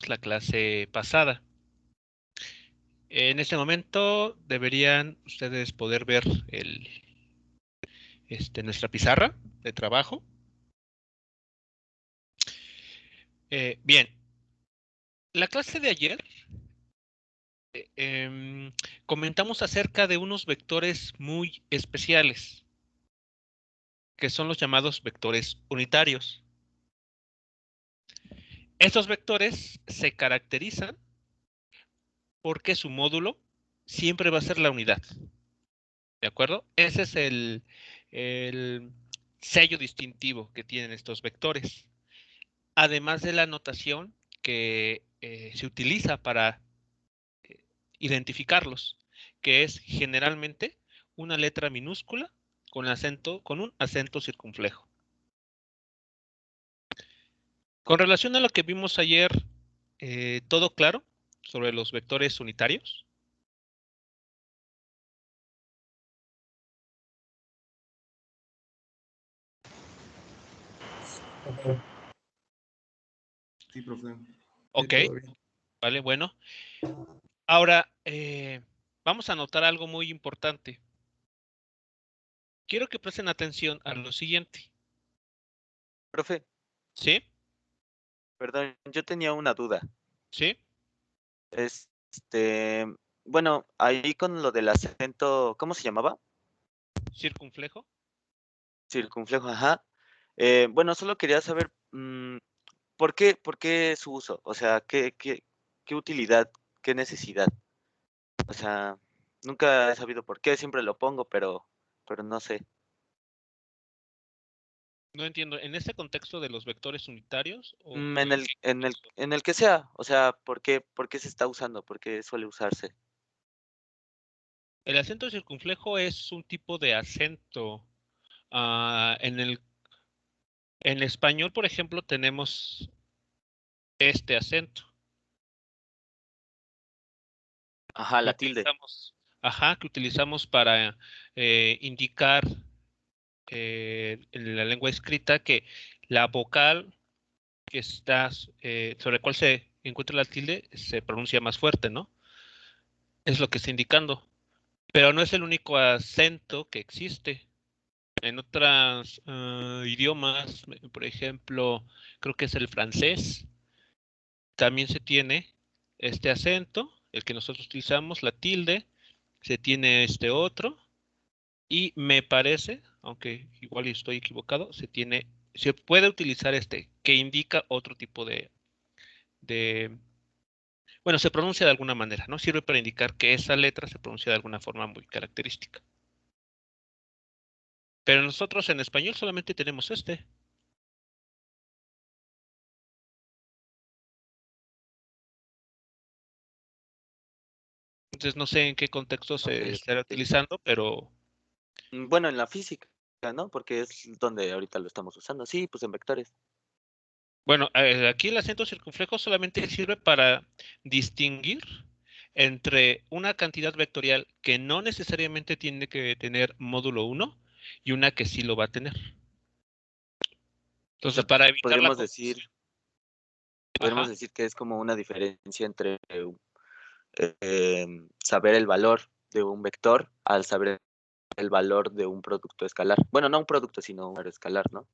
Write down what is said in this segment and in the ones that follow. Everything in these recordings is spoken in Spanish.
vimos la clase pasada. En este momento deberían ustedes poder ver nuestra pizarra de trabajo. Bien, la clase de ayer comentamos acerca de unos vectores muy especiales, que son los llamados vectores unitarios. Estos vectores se caracterizan porque su módulo siempre va a ser la unidad. ¿De acuerdo? Ese es el sello distintivo que tienen estos vectores. Además de la notación que se utiliza para identificarlos, que es generalmente una letra minúscula con un acento circunflejo. Con relación a lo que vimos ayer, ¿todo claro sobre los vectores unitarios? Sí, profe. Ok, Sí, todo bien. vale, bueno. Ahora, vamos a notar algo muy importante. Quiero que presten atención a lo siguiente. Profe, ¿Sí? perdón, yo tenía una duda. ¿Sí? Este, bueno, ahí con lo del acento, ¿cómo se llamaba? ¿Circunflejo? Circunflejo, ajá. Bueno, solo quería saber, por qué su uso? O sea, ¿qué utilidad, qué necesidad? O sea, nunca he sabido por qué, siempre lo pongo, pero no sé. No entiendo. ¿En este contexto de los vectores unitarios o Mm, en qué contexto? en el que sea, o sea, por qué se está usando? ¿Por qué suele usarse? El acento circunflejo es un tipo de acento. En español, por ejemplo, tenemos este acento. Ajá, Que la tilde. utilizamos, que utilizamos para indicar en la lengua escrita que la vocal que está sobre la cual se encuentra la tilde se pronuncia más fuerte, ¿no? Es lo que está indicando. Pero no es el único acento que existe. En otros idiomas, por ejemplo, creo que es el francés, también se tiene este acento, el que nosotros utilizamos, la tilde, se tiene este otro, y me parece, aunque igual estoy equivocado, se puede utilizar este, que indica otro tipo de, bueno, se pronuncia de alguna manera, ¿no? Sirve para indicar que esa letra se pronuncia de alguna forma muy característica. Pero nosotros en español solamente tenemos este. Entonces no sé en qué contexto se Okey, estará okey. utilizando, pero Bueno, en la física, ¿no? Porque es donde ahorita lo estamos usando. Sí, pues en vectores. bueno, aquí el acento circunflejo solamente sirve para distinguir entre una cantidad vectorial que no necesariamente tiene que tener módulo 1 y una que sí lo va a tener. O Entonces, sea, para evitar la confusión. podríamos Ajá. decir que es como una diferencia entre, saber el valor de un vector al saber el valor de un producto escalar. Bueno, no un producto, sino un valor escalar, ¿no?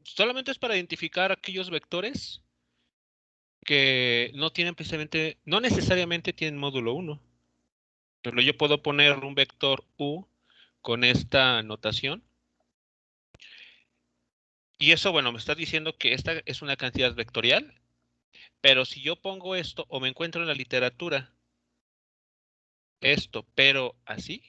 Solamente es para identificar aquellos vectores que no tienen precisamente, no necesariamente tienen módulo 1. Pero yo puedo poner un vector u con esta notación. Y eso, bueno, me está diciendo que esta es una cantidad vectorial. Pero si yo pongo esto o me encuentro en la literatura esto, pero así,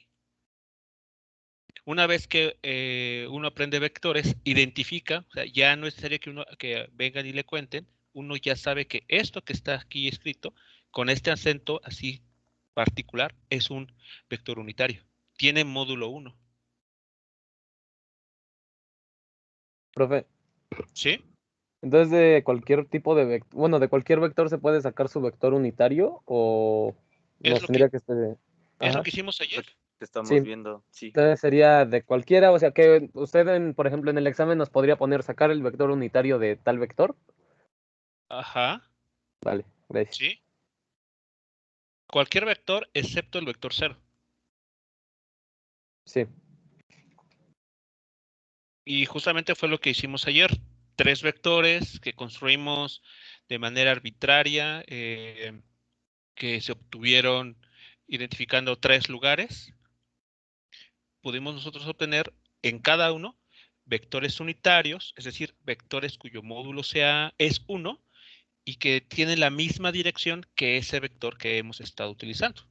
una vez que uno aprende vectores, identifica, o sea, ya no es necesario que vengan y le cuenten, uno ya sabe que esto que está aquí escrito, con este acento así particular, es un vector unitario. Tiene módulo 1. Profe, ¿Sí? entonces de cualquier tipo de vector, bueno, de cualquier vector se puede sacar su vector unitario o Es nos lo que, tendría que ser... es lo Ajá, que hicimos Es lo ayer. que estamos sí, viendo, sí. entonces sería de cualquiera, o sea que usted, por ejemplo, en el examen nos podría poner sacar el vector unitario de tal vector. Ajá, Vale, gracias. sí. Cualquier vector excepto el vector 0. Sí. Y justamente fue lo que hicimos ayer. 3 vectores que construimos de manera arbitraria, que se obtuvieron identificando 3 lugares. Pudimos nosotros obtener en cada uno vectores unitarios, es decir, vectores cuyo módulo es 1 y que tienen la misma dirección que ese vector que hemos estado utilizando.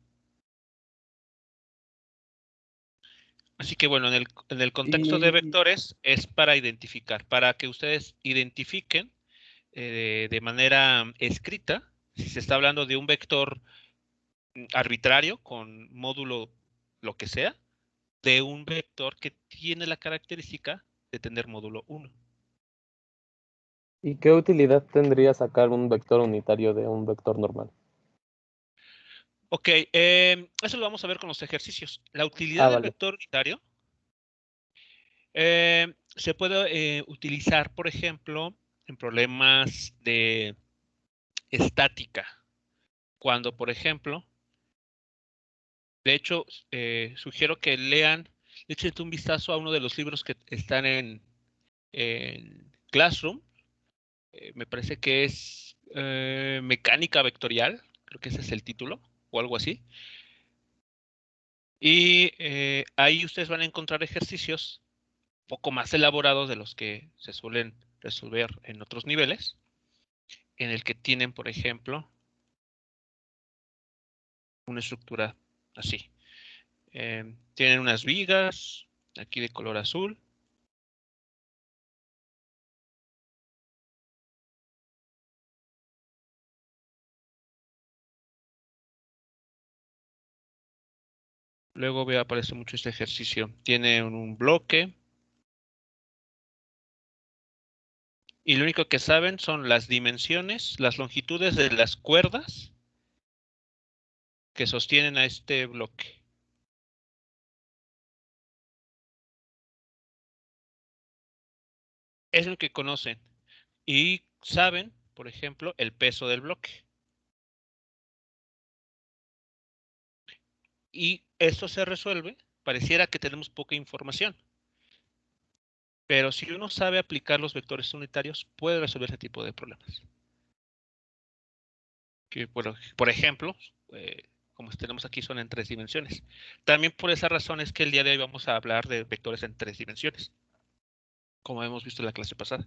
Así que bueno, en el contexto de Y, vectores es para identificar, para que ustedes identifiquen de manera escrita, si se está hablando de un vector arbitrario con módulo lo que sea, de un vector que tiene la característica de tener módulo 1. ¿Y qué utilidad tendría sacar un vector unitario de un vector normal? Ok, eso lo vamos a ver con los ejercicios. La utilidad Ah, del vale. vector unitario se puede utilizar, por ejemplo, en problemas de estática. Cuando, por ejemplo, de hecho, sugiero que lean, echen un vistazo a uno de los libros que están en Classroom. Me parece que es Mecánica Vectorial, creo que ese es el título, o algo así. Y ahí ustedes van a encontrar ejercicios poco más elaborados de los que se suelen resolver en otros niveles, en el que tienen, por ejemplo, una estructura así. Tienen unas vigas, aquí de color azul. Luego aparece mucho este ejercicio. Tiene un bloque. Y lo único que saben son las dimensiones, las longitudes de las cuerdas que sostienen a este bloque. Es lo que conocen. Y saben, por ejemplo, el peso del bloque. Y esto se resuelve. Pareciera que tenemos poca información. Pero si uno sabe aplicar los vectores unitarios, puede resolver ese tipo de problemas. Que, por ejemplo, como tenemos aquí, son en 3 dimensiones. También por esa razón es que el día de hoy vamos a hablar de vectores en 3 dimensiones, como hemos visto en la clase pasada.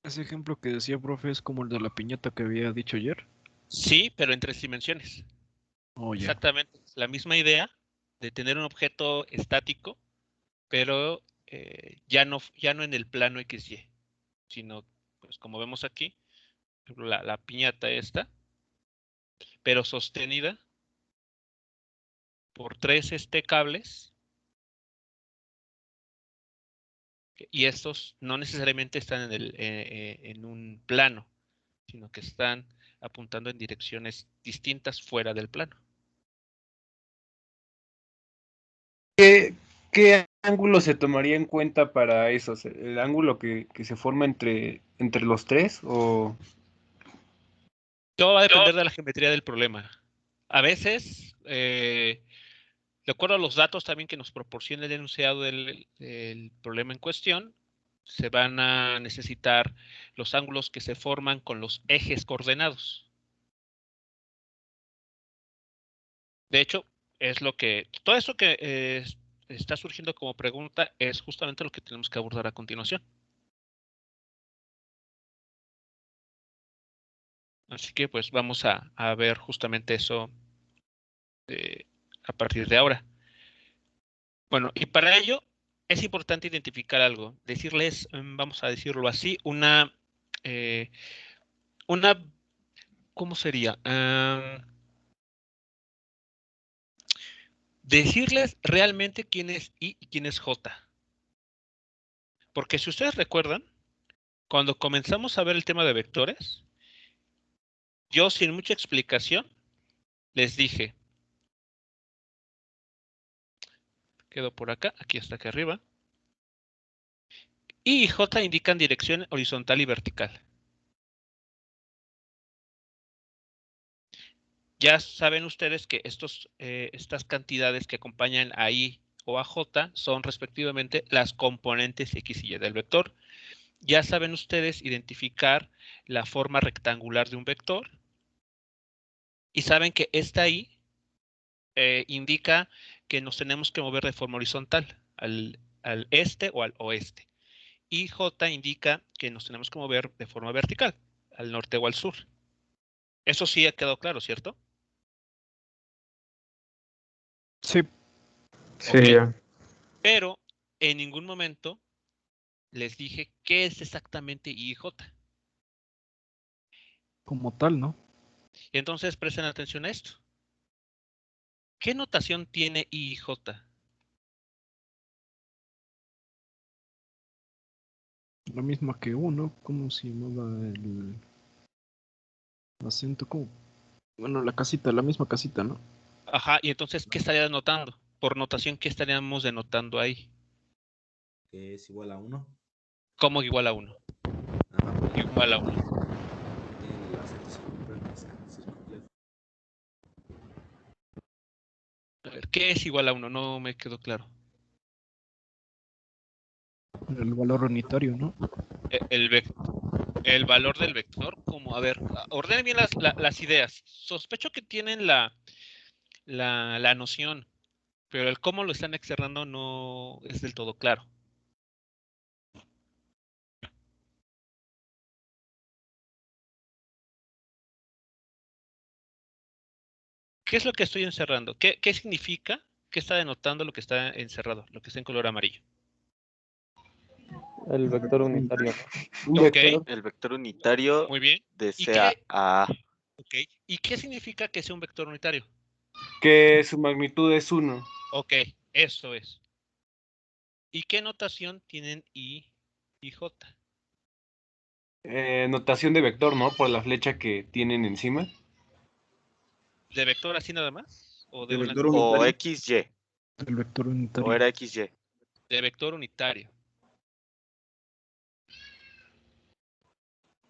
Ese ejemplo que decía, profe, es como el de la piñata que había dicho ayer. Sí, pero en 3 dimensiones. Oh, ya. Exactamente. La misma idea de tener un objeto estático, pero ya no en el plano XY, sino, pues como vemos aquí, por ejemplo, la piñata esta, pero sostenida por 3 cables, y estos no necesariamente están en un plano, sino que están apuntando en direcciones distintas fuera del plano. ¿Qué ángulo se tomaría en cuenta para eso? ¿El ángulo que se forma entre los tres? ¿O Todo va a depender de la geometría del problema. A veces, de acuerdo a los datos también que nos proporciona el enunciado del problema en cuestión, se van a necesitar los ángulos que se forman con los ejes coordenados. De hecho, es lo que, todo eso que está surgiendo como pregunta es justamente lo que tenemos que abordar a continuación. Así que pues vamos a ver justamente eso a partir de ahora. Bueno, y para ello es importante identificar algo, decirles, vamos a decirlo así, eh, una, ¿cómo sería? Decirles realmente quién es I y quién es J. Porque si ustedes recuerdan, cuando comenzamos a ver el tema de vectores, yo sin mucha explicación les dije, quedo por acá, aquí está acá arriba, I y J indican dirección horizontal y vertical. Ya saben ustedes que estas cantidades que acompañan a I o a J son respectivamente las componentes X y Y del vector. Ya saben ustedes identificar la forma rectangular de un vector y saben que esta I indica que nos tenemos que mover de forma horizontal al este o al oeste. Y J indica que nos tenemos que mover de forma vertical, al norte o al sur. Eso sí ha quedado claro, ¿cierto? Sí, Sí, Ok. ya. Pero en ningún momento les dije qué es exactamente I y J. como tal, ¿no? Entonces presten atención a esto. ¿Qué notación tiene I y J? La misma que uno, ¿cómo se llamaba el acento? ¿Cómo? Bueno, la casita, la misma casita, ¿no? Ajá, y entonces, ¿qué estaría denotando? Por notación, ¿qué estaríamos denotando ahí? Que es igual a 1. ¿Cómo igual a 1? Ajá, porque Igual a 1. el acento circunflejo. A ver, ¿qué es igual a 1? No me quedó claro. El valor unitario, ¿no? El valor del vector, como, a ver, ordenen bien las ideas. Sospecho que tienen la noción, pero el cómo lo están externando no es del todo claro. ¿Qué es lo que estoy encerrando? ¿Qué significa? ¿Qué está denotando lo que está encerrado? Lo que está en color amarillo. El vector unitario, ¿no? Un Ok, vector. El vector unitario muy bien. ¿Y desea qué, a okay. ¿Y qué significa que sea un vector unitario? Que su magnitud es 1. Ok, eso es. ¿Y qué notación tienen I y J? Notación de vector, ¿no? Por la flecha que tienen encima. ¿De vector así nada más? ¿O de De una vector o unitario. XY, El vector o unitario. era XY. de vector unitario?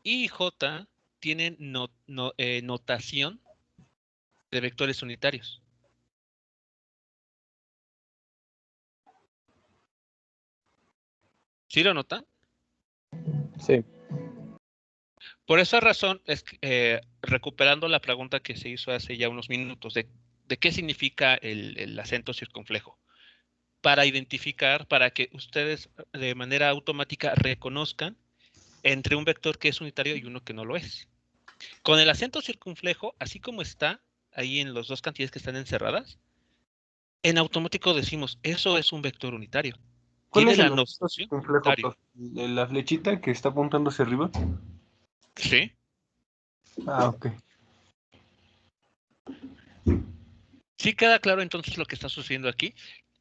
I y J tienen notación de vectores unitarios. ¿Sí lo notan? Sí. Por esa razón, recuperando la pregunta que se hizo hace ya unos minutos, de qué significa el acento circunflejo, para identificar, para que ustedes de manera automática reconozcan entre un vector que es unitario y uno que no lo es. Con el acento circunflejo, así como está ahí en las dos cantidades que están encerradas, en automático decimos, eso es un vector unitario. ¿Cuál Tiene es la el notación complejo, unitario. profe? ¿La flechita que está apuntando hacia arriba? Sí. Ah, ok. Sí queda claro entonces lo que está sucediendo aquí.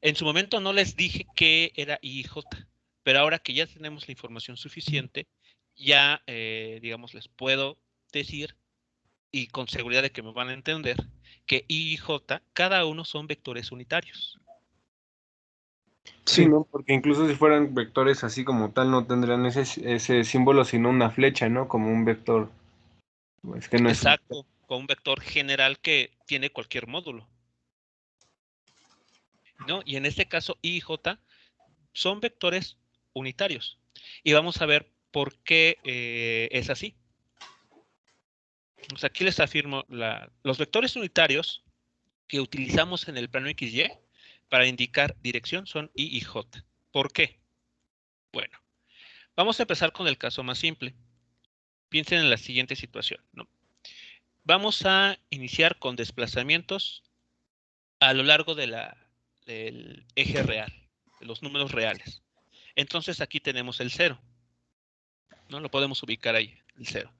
En su momento no les dije qué era I y J, pero ahora que ya tenemos la información suficiente, ya, digamos, les puedo decir, y con seguridad de que me van a entender, que I y J, cada uno son vectores unitarios. Sí, Sí, ¿no? Porque incluso si fueran vectores así como tal, no tendrían ese símbolo, sino una flecha, ¿no? Como un vector. Es que no es un... Exacto, con un vector general que tiene cualquier módulo, ¿no? Y en este caso, I y J son vectores unitarios. Y vamos a ver por qué es así. Pues aquí les afirmo, los vectores unitarios que utilizamos en el plano XY para indicar dirección son I y J. ¿Por qué? Bueno, vamos a empezar con el caso más simple. Piensen en la siguiente situación, ¿no? Vamos a iniciar con desplazamientos a lo largo del eje real, de los números reales. Entonces aquí tenemos el 0, ¿no? Lo podemos ubicar ahí, el 0.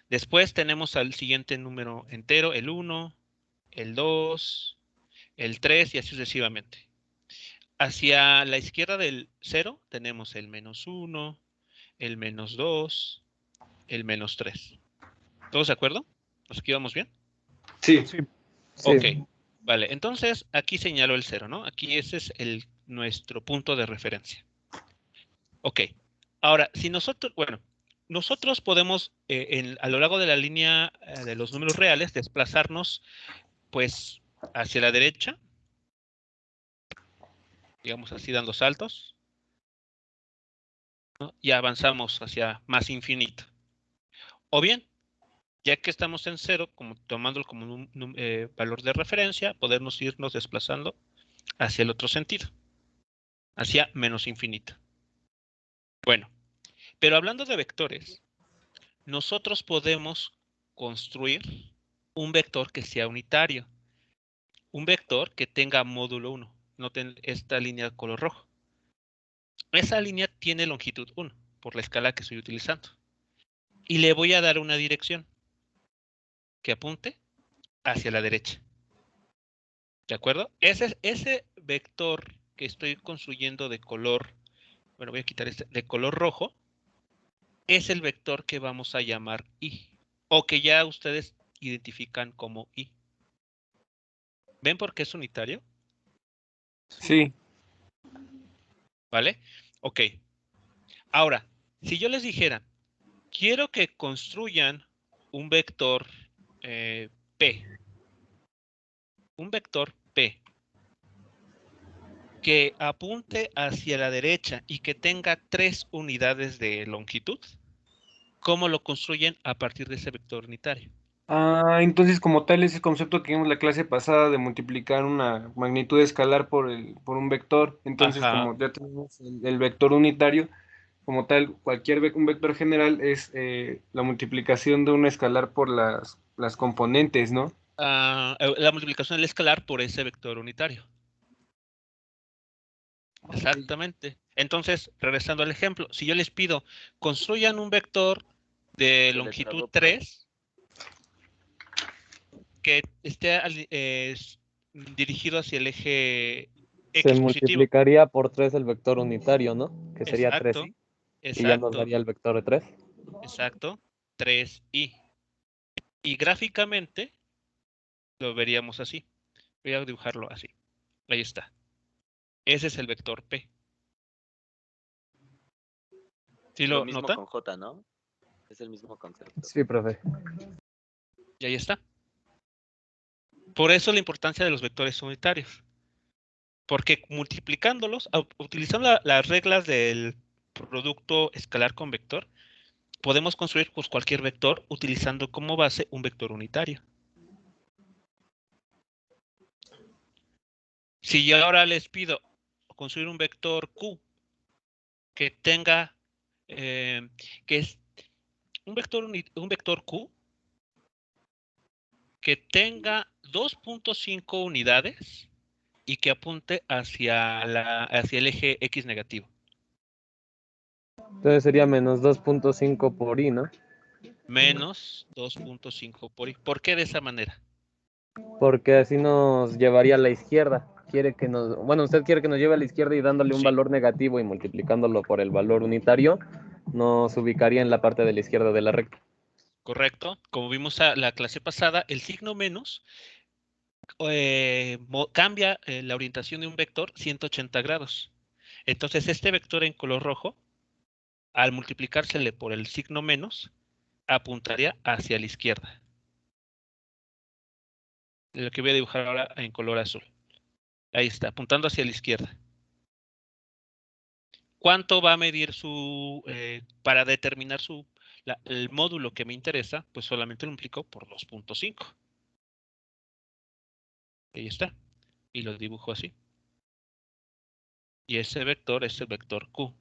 Después tenemos al siguiente número entero, el 1, el 2, el 3 y así sucesivamente. Hacia la izquierda del 0 tenemos el -1, el -2, el -3. ¿Todos de acuerdo? ¿Nos aquí vamos bien? Sí. sí. Sí. Ok, vale. Entonces aquí señalo el 0, ¿no? Aquí ese es nuestro punto de referencia. Ok. Ahora, si nosotros, bueno, nosotros podemos, a lo largo de la línea de los números reales, desplazarnos pues hacia la derecha, digamos así, dando saltos, ¿no? Y avanzamos hacia más infinito. O bien, ya que estamos en cero, tomándolo como un valor de referencia, podemos irnos desplazando hacia el otro sentido, hacia menos infinito. Bueno, pero hablando de vectores, nosotros podemos construir un vector que sea unitario, un vector que tenga módulo 1. Noten esta línea de color rojo. Esa línea tiene longitud 1 por la escala que estoy utilizando. Y le voy a dar una dirección que apunte hacia la derecha. ¿De acuerdo? Ese vector que estoy construyendo de color, bueno, voy a quitar este, de color rojo, es el vector que vamos a llamar I, o que ya ustedes identifican como I. ¿Ven por qué es unitario? Sí. ¿Vale? Ok. Ahora, si yo les dijera, quiero que construyan un vector P, un vector P, que apunte hacia la derecha y que tenga 3 unidades de longitud, ¿cómo lo construyen a partir de ese vector unitario? Entonces como tal ese concepto que vimos la clase pasada de multiplicar una magnitud escalar por un vector, entonces Ajá. como ya tenemos el vector unitario, como tal, un vector general es la multiplicación de un escalar por las componentes, ¿no? La multiplicación del escalar por ese vector unitario. Exactamente. Entonces, regresando al ejemplo, si yo les pido, construyan un vector de longitud 3 que esté dirigido hacia el eje Se X positivo. multiplicaría por 3 el vector unitario, ¿no? Que sería Exacto, 3i. Y ya nos daría el vector de 3. exacto, 3i. Y gráficamente lo veríamos así. Voy a dibujarlo así. Ahí está. Ese es el vector P. ¿Sí Lo lo mismo notan? con J, ¿no? Es el mismo concepto. Sí, profe. Y ahí está. Por eso la importancia de los vectores unitarios. Porque multiplicándolos, utilizando las reglas del producto escalar con vector, podemos construir pues, cualquier vector utilizando como base un vector unitario. Si yo ahora les pido construir un vector Q que tenga, que es un vector Q que tenga 2.5 unidades y que apunte hacia el eje X negativo. Entonces sería menos 2.5 por i, ¿no? Menos 2.5 por i. ¿Por qué de esa manera? Porque así nos llevaría a la izquierda. Bueno, usted quiere que nos lleve a la izquierda y dándole un Sí. valor negativo y multiplicándolo por el valor unitario, nos ubicaría en la parte de la izquierda de la recta. Correcto. Como vimos la clase pasada, el signo menos cambia la orientación de un vector 180 grados. Entonces, este vector en color rojo, al multiplicársele por el signo menos, apuntaría hacia la izquierda. Lo que voy a dibujar ahora en color azul. Ahí está, apuntando hacia la izquierda. ¿Cuánto va a medir para determinar el módulo que me interesa? Pues solamente lo multiplico por 2.5. Ahí está. Y lo dibujo así. Y ese vector es el vector Q.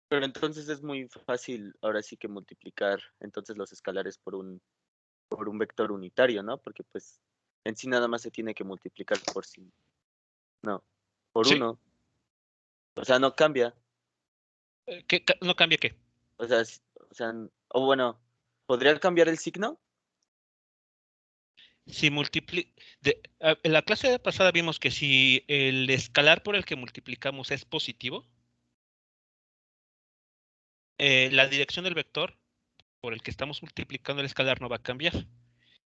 Pero entonces es muy fácil ahora sí que multiplicar entonces los escalares por un vector unitario, ¿no? Porque pues en sí nada más se tiene que multiplicar por sí. No, por Sí. uno. O sea, no cambia. ¿No cambia qué? O sea, o bueno, ¿podría cambiar el signo? Si en la clase pasada vimos que si el escalar por el que multiplicamos es positivo, la dirección del vector por el que estamos multiplicando el escalar no va a cambiar.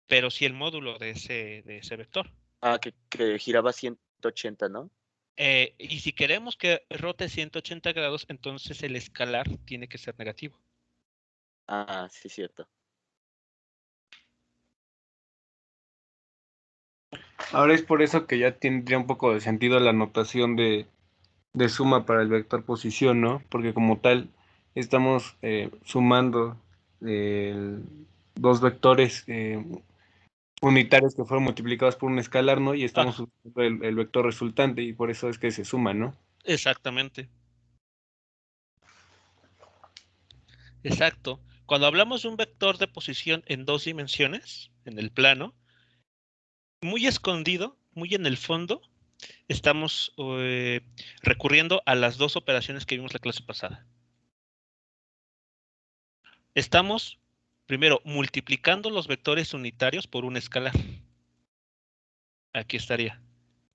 pero sí el módulo de ese vector. Ah, que giraba 180, ¿no? Y si queremos que rote 180 grados, entonces el escalar tiene que ser negativo. Ah, sí, cierto. Ahora es por eso que ya tendría un poco de sentido la notación de suma para el vector posición, ¿no? Porque como tal estamos sumando dos vectores unitarios que fueron multiplicados por un escalar, ¿no? Y estamos Ah, usando el vector resultante y por eso es que se suma, ¿no? exactamente. Exacto. Cuando hablamos de un vector de posición en 2 dimensiones, en el plano, muy escondido, muy en el fondo, estamos recurriendo a las dos operaciones que vimos la clase pasada. Estamos, primero, multiplicando los vectores unitarios por un escalar. Aquí estaría.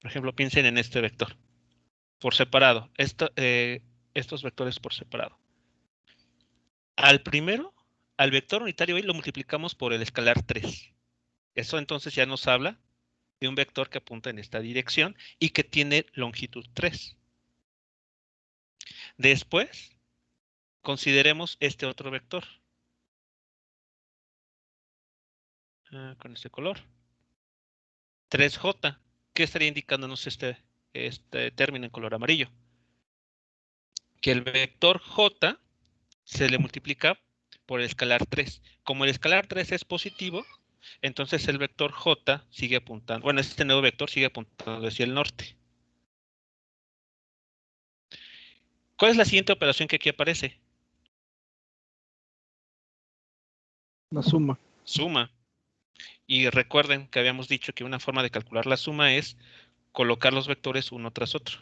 Por ejemplo, piensen en este vector. Por separado. Estos vectores por separado. Al primero, al vector unitario hoy lo multiplicamos por el escalar 3. Eso entonces ya nos habla de un vector que apunta en esta dirección y que tiene longitud 3. Después, consideremos este otro vector. Con este color. 3J. ¿Qué estaría indicándonos este término en color amarillo? Que el vector J se le multiplica por el escalar 3. Como el escalar 3 es positivo, entonces el vector J sigue apuntando, bueno, este nuevo vector sigue apuntando hacia el norte. ¿Cuál es la siguiente operación que aquí aparece? La suma. Suma. Y recuerden que habíamos dicho que una forma de calcular la suma es colocar los vectores uno tras otro.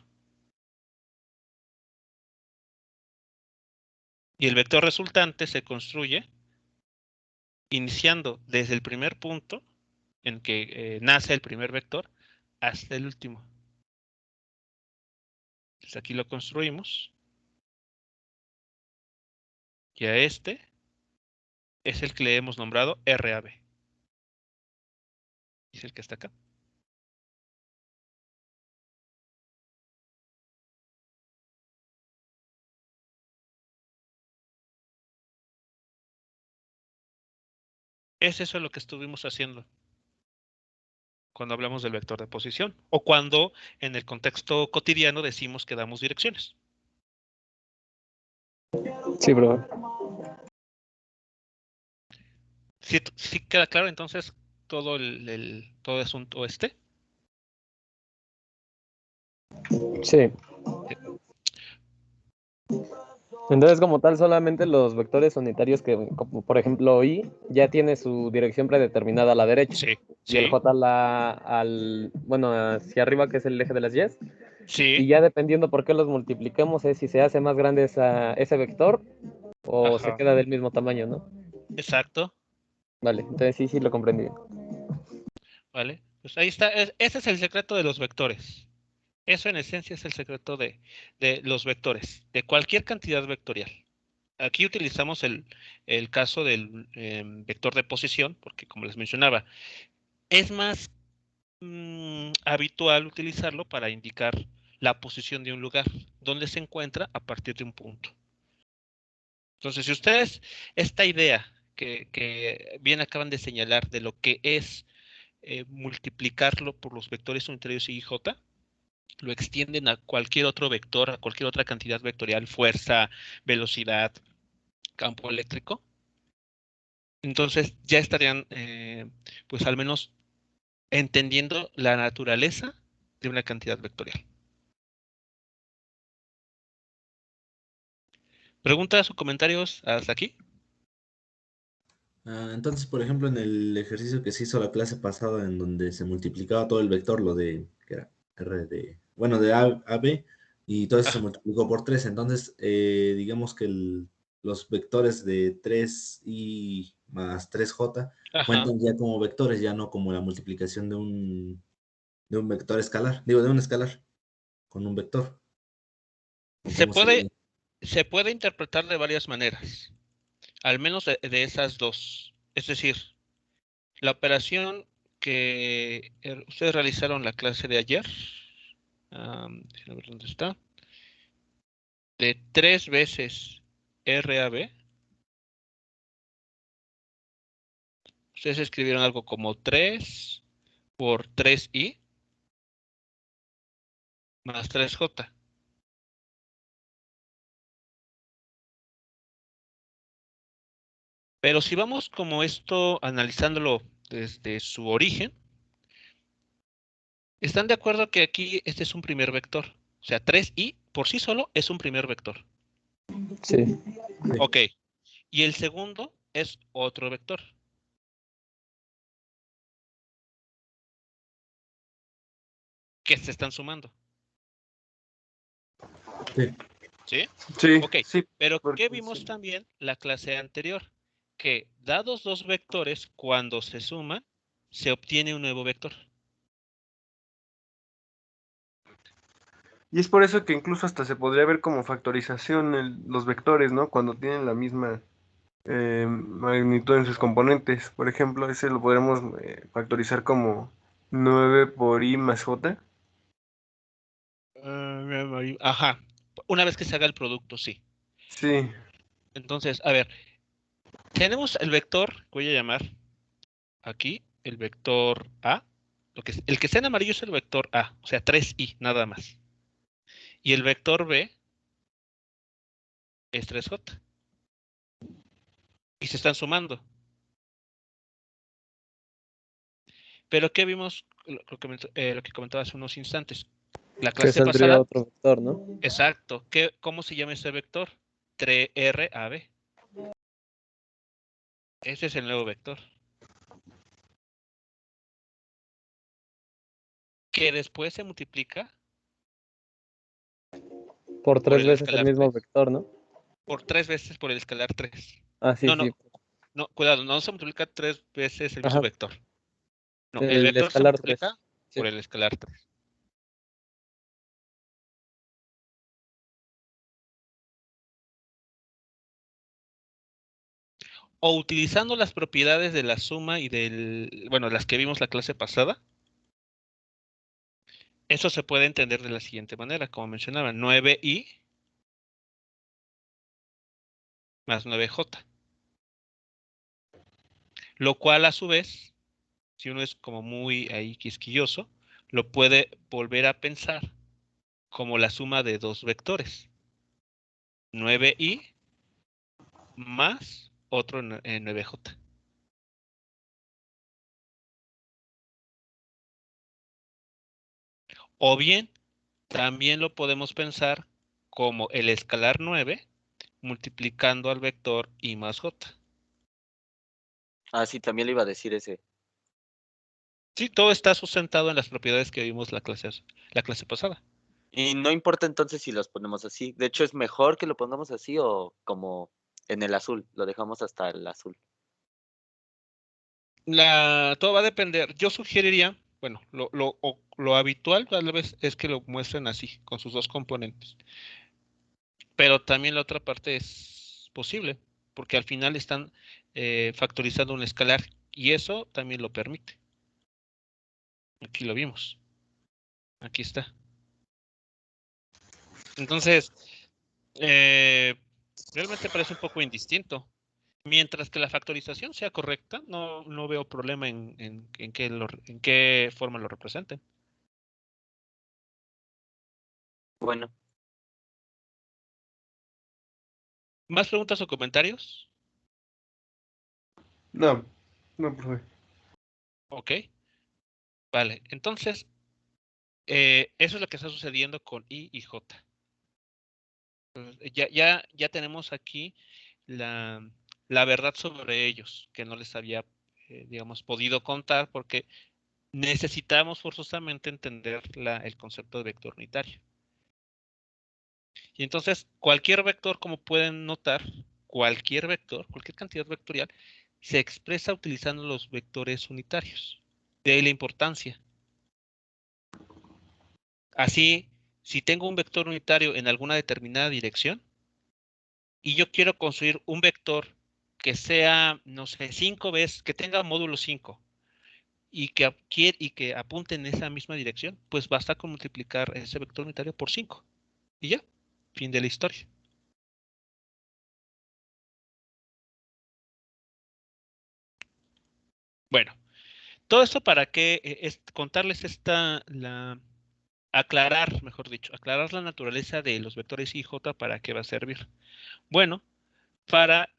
Y el vector resultante se construye iniciando desde el primer punto en que nace el primer vector hasta el último. Entonces aquí lo construimos. Y a este es el que le hemos nombrado RAB. Es el que está acá. Es eso lo que estuvimos haciendo cuando hablamos del vector de posición o cuando en el contexto cotidiano decimos que damos direcciones. Sí, bro. ¿Sí queda claro entonces todo todo asunto este? Sí. Entonces, como tal, solamente los vectores unitarios que, como por ejemplo, I, ya tiene su dirección predeterminada a la derecha. Sí, Y el sí, J bueno, hacia arriba, que es el eje de las Y's. Y sí. ya dependiendo por qué los multipliquemos, es si se hace más grande ese vector o se Ajá, queda del mismo tamaño, ¿no? exacto. Vale, entonces sí lo comprendí. ¿Vale? Pues ahí está. Ese es el secreto de los vectores. Eso en esencia es el secreto de los vectores, de cualquier cantidad vectorial. Aquí utilizamos el caso del vector de posición, porque como les mencionaba, es más habitual utilizarlo para indicar la posición de un lugar, donde se encuentra a partir de un punto. Entonces, si ustedes esta idea que bien acaban de señalar de lo que es multiplicarlo por los vectores unitarios y J, lo extienden a cualquier otro vector, a cualquier otra cantidad vectorial, fuerza, velocidad, campo eléctrico, entonces ya estarían, pues al menos entendiendo la naturaleza de una cantidad vectorial. ¿Preguntas o comentarios hasta aquí? Entonces, por ejemplo, en el ejercicio que se hizo la clase pasada, en donde se multiplicaba todo el vector, lo de, que era R de, bueno, de A B, y todo eso se Ah, multiplicó por 3. Entonces, digamos que los vectores de 3i más 3j ajá. cuentan ya como vectores, ya no como la multiplicación de un vector escalar, digo, de un escalar con un vector. ¿O Se cómo sería? puede, se puede interpretar de varias maneras, al menos de esas dos. Es decir, La operación que ustedes realizaron la clase de ayer, déjenme ver dónde está, de 3 veces RAB, ustedes escribieron algo como 3 por 3i más 3j. Pero si vamos como esto, analizándolo desde su origen, ¿están de acuerdo que aquí este es un primer vector? O sea, 3i por sí solo es un primer vector. Sí. Ok. Y el segundo es otro vector. Que se están sumando. Sí. ¿Sí? Sí, Ok. sí. Pero porque ¿qué vimos sí. también la clase anterior? Que dados dos vectores, cuando se suman, se obtiene un nuevo vector. Y es por eso que incluso hasta se podría ver como factorización los vectores, ¿no? Cuando tienen la misma magnitud en sus componentes. Por ejemplo, ese lo podremos factorizar como 9 por i más j. Ajá. Una vez que se haga el producto, sí. Sí, Entonces, a ver, tenemos el vector, voy a llamar aquí el vector A. El que está en amarillo es el vector A, o sea, 3i, nada más. Y el vector B es 3j. Y se están sumando. Pero ¿qué vimos? Lo que comentaba hace unos instantes. La Que clase saldría pasada, otro vector, ¿no? exacto. ¿Cómo se llama ese vector? 3RAB. Ese es el nuevo vector. Que después se multiplica Por por 3 el veces el escalar mismo 3. vector, ¿no? Por 3 veces por el escalar 3. Ah, sí, No, no, sí. no, cuidado, no se multiplica 3 veces el mismo Ajá. vector. No, el El vector se escalar 3. multiplica Sí. por el escalar 3. O utilizando las propiedades de la suma y bueno, las que vimos la clase pasada, eso se puede entender de la siguiente manera, como mencionaba, 9i más 9j. Lo cual a su vez, si uno es como muy ahí quisquilloso, lo puede volver a pensar como la suma de dos vectores. 9i más otro 9j. O bien, también lo podemos pensar como el escalar 9 multiplicando al vector i más j. Ah, sí, también le iba a decir ese. Sí, todo está sustentado en las propiedades que vimos la clase pasada. Y no importa entonces si los ponemos así. De hecho, es mejor que lo pongamos así o como en el azul. Lo dejamos hasta el azul. Todo va a depender. Yo sugeriría, bueno, lo habitual tal vez es que lo muestren así, con sus dos componentes. Pero también la otra parte es posible, porque al final están factorizando un escalar y eso también lo permite. Aquí lo vimos. Aquí está. Entonces, realmente parece un poco indistinto. Mientras que la factorización sea correcta, no veo problema en qué forma lo representen. Bueno, ¿Más preguntas o comentarios? no, no, profe. Ok. Vale, entonces, eso es lo que está sucediendo con I y J. Entonces, ya tenemos aquí la verdad sobre ellos, que no les había, digamos, podido contar porque necesitamos forzosamente entender el concepto de vector unitario. Y entonces, cualquier vector, como pueden notar, cualquier vector, cualquier cantidad vectorial, se expresa utilizando los vectores unitarios. De ahí la importancia. Así, si tengo un vector unitario en alguna determinada dirección y yo quiero construir un vector que sea, no sé, 5 veces, que tenga módulo 5 y que apunte en esa misma dirección, pues basta con multiplicar ese vector unitario por 5. Y ya, fin de la historia. Bueno, todo esto para que contarles aclarar, mejor dicho, aclarar la naturaleza de los vectores I y J, ¿para qué va a servir? Bueno, para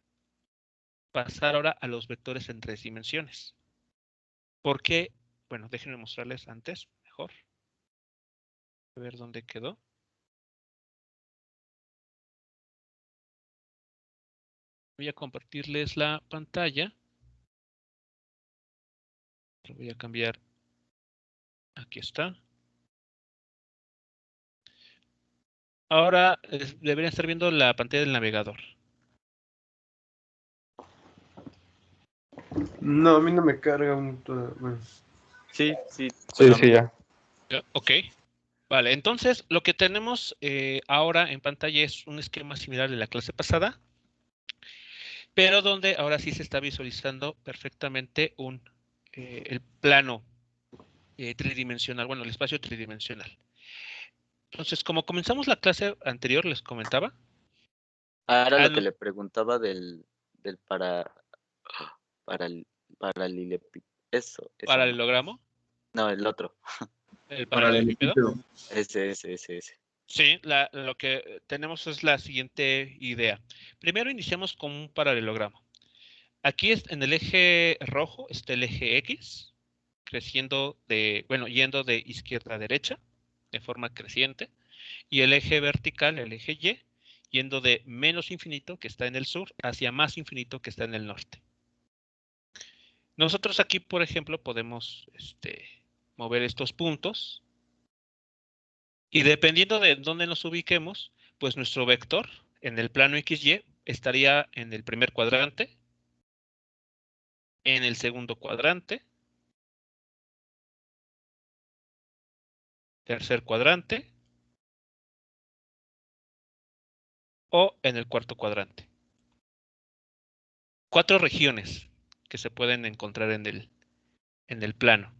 pasar ahora a los vectores en 3 dimensiones. Porque, bueno, déjenme mostrarles antes, mejor. A ver dónde quedó. Voy a compartirles la pantalla. Lo voy a cambiar. Aquí está. Ahora deberían estar viendo la pantalla del navegador. No, a mí no me carga un todo. Bueno. Sí. Sí, Bueno, sí, ya. Ok. Vale, entonces lo que tenemos ahora en pantalla es un esquema similar de la clase pasada, pero donde ahora sí se está visualizando perfectamente el plano tridimensional, bueno, el espacio tridimensional. Entonces, como comenzamos la clase anterior, les comentaba. Era lo que le preguntaba del eso, no. Paralelogramo, No, el otro. el paralelepípedo. Ese. Sí, lo que tenemos es la siguiente idea. Primero iniciamos con un paralelogramo. Aquí en el eje rojo está el eje X, yendo de izquierda a derecha, de forma creciente, y el eje vertical, el eje Y, yendo de menos infinito, que está en el sur, hacia más infinito, que está en el norte. Nosotros aquí, por ejemplo, podemos mover estos puntos, y dependiendo de dónde nos ubiquemos, pues nuestro vector en el plano XY estaría en el primer cuadrante, en el segundo cuadrante, tercer cuadrante o en el cuarto cuadrante. 4 regiones que se pueden encontrar en el plano.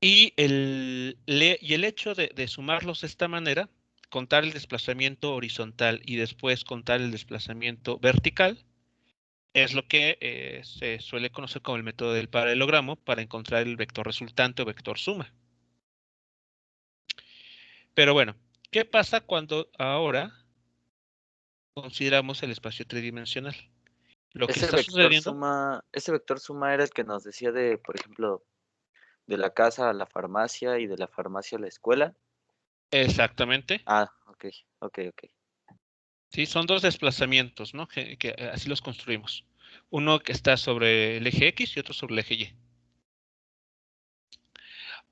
Y el hecho de sumarlos de esta manera, contar el desplazamiento horizontal y después contar el desplazamiento vertical, es lo que se suele conocer como el método del paralelogramo para encontrar el vector resultante o vector suma. Pero bueno, ¿qué pasa cuando ahora consideramos el espacio tridimensional? Lo que está sucediendo. Ese vector suma era el que nos decía de, por ejemplo, de la casa a la farmacia y de la farmacia a la escuela. Exactamente. Ok. Sí, son 2 desplazamientos, ¿no? Que así los construimos. Uno que está sobre el eje X y otro sobre el eje Y.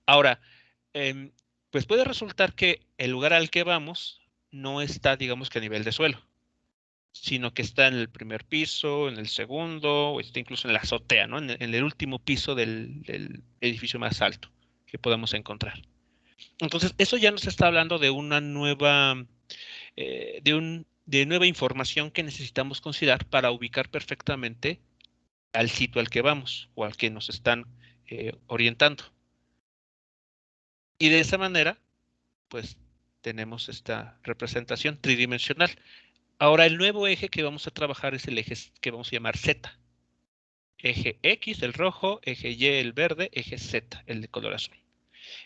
Ahora, pues puede resultar que el lugar al que vamos no está, digamos que a nivel de suelo, sino que está en el primer piso, en el segundo, o está incluso en la azotea, ¿no? En el último piso del edificio más alto que podamos encontrar. Entonces, eso ya nos está hablando de una nueva, de nueva información que necesitamos considerar para ubicar perfectamente al sitio al que vamos o al que nos están orientando. Y de esa manera, pues tenemos esta representación tridimensional. Ahora, el nuevo eje que vamos a trabajar es el eje que vamos a llamar Z. Eje X, el rojo, eje Y, el verde, eje Z, el de color azul.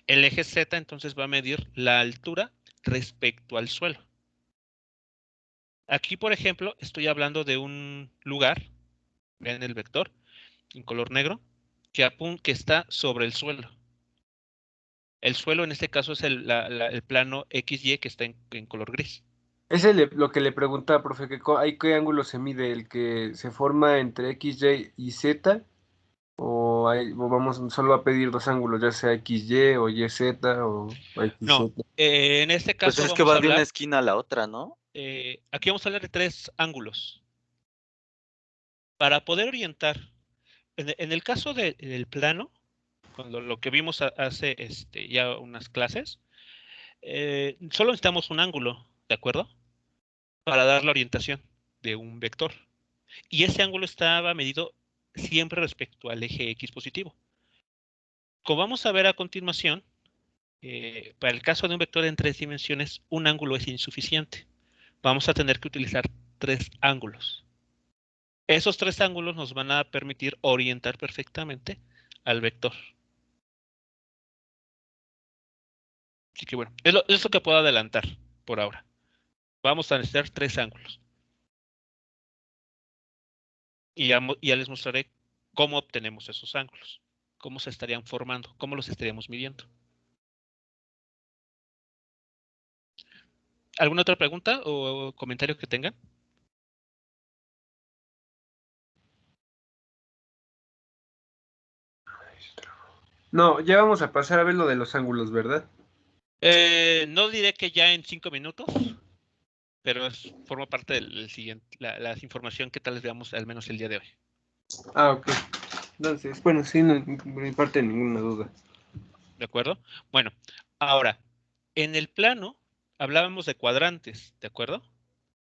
El eje Z entonces va a medir la altura respecto al suelo. Aquí, por ejemplo, estoy hablando de un lugar, vean el vector, en color negro, que está sobre el suelo. El suelo en este caso es el plano XY que está en color gris. Lo que le preguntaba, profe, ¿qué ángulo se mide? ¿El que se forma entre X, Y y Z? ¿O vamos solo a pedir 2 ángulos, ya sea XY o YZ o No, XZ? en este Pues caso es que vamos a va de una hablar, esquina a la otra, ¿no? aquí vamos a hablar de 3 ángulos. Para poder orientar, en el caso del plano, cuando lo que vimos hace ya unas clases, solo necesitamos un ángulo, ¿de acuerdo? Para dar la orientación de un vector. Y ese ángulo estaba medido siempre respecto al eje X positivo. Como vamos a ver a continuación, para el caso de un vector en 3 dimensiones, un ángulo es insuficiente. Vamos a tener que utilizar 3 ángulos. Esos 3 ángulos nos van a permitir orientar perfectamente al vector. Así que bueno, es lo que puedo adelantar por ahora. Vamos a necesitar 3 ángulos. Y ya les mostraré cómo obtenemos esos ángulos, cómo se estarían formando, cómo los estaríamos midiendo. ¿Alguna otra pregunta o comentario que tengan? No, ya vamos a pasar a ver lo de los ángulos, ¿verdad? No diré que ya en 5 minutos, pero forma parte del siguiente, la información que tal vez veamos al menos el día de hoy. Ah, ok. Entonces, bueno, sí, no, por mi parte ninguna duda. ¿De acuerdo? Bueno, ahora, en el plano hablábamos de cuadrantes, ¿de acuerdo?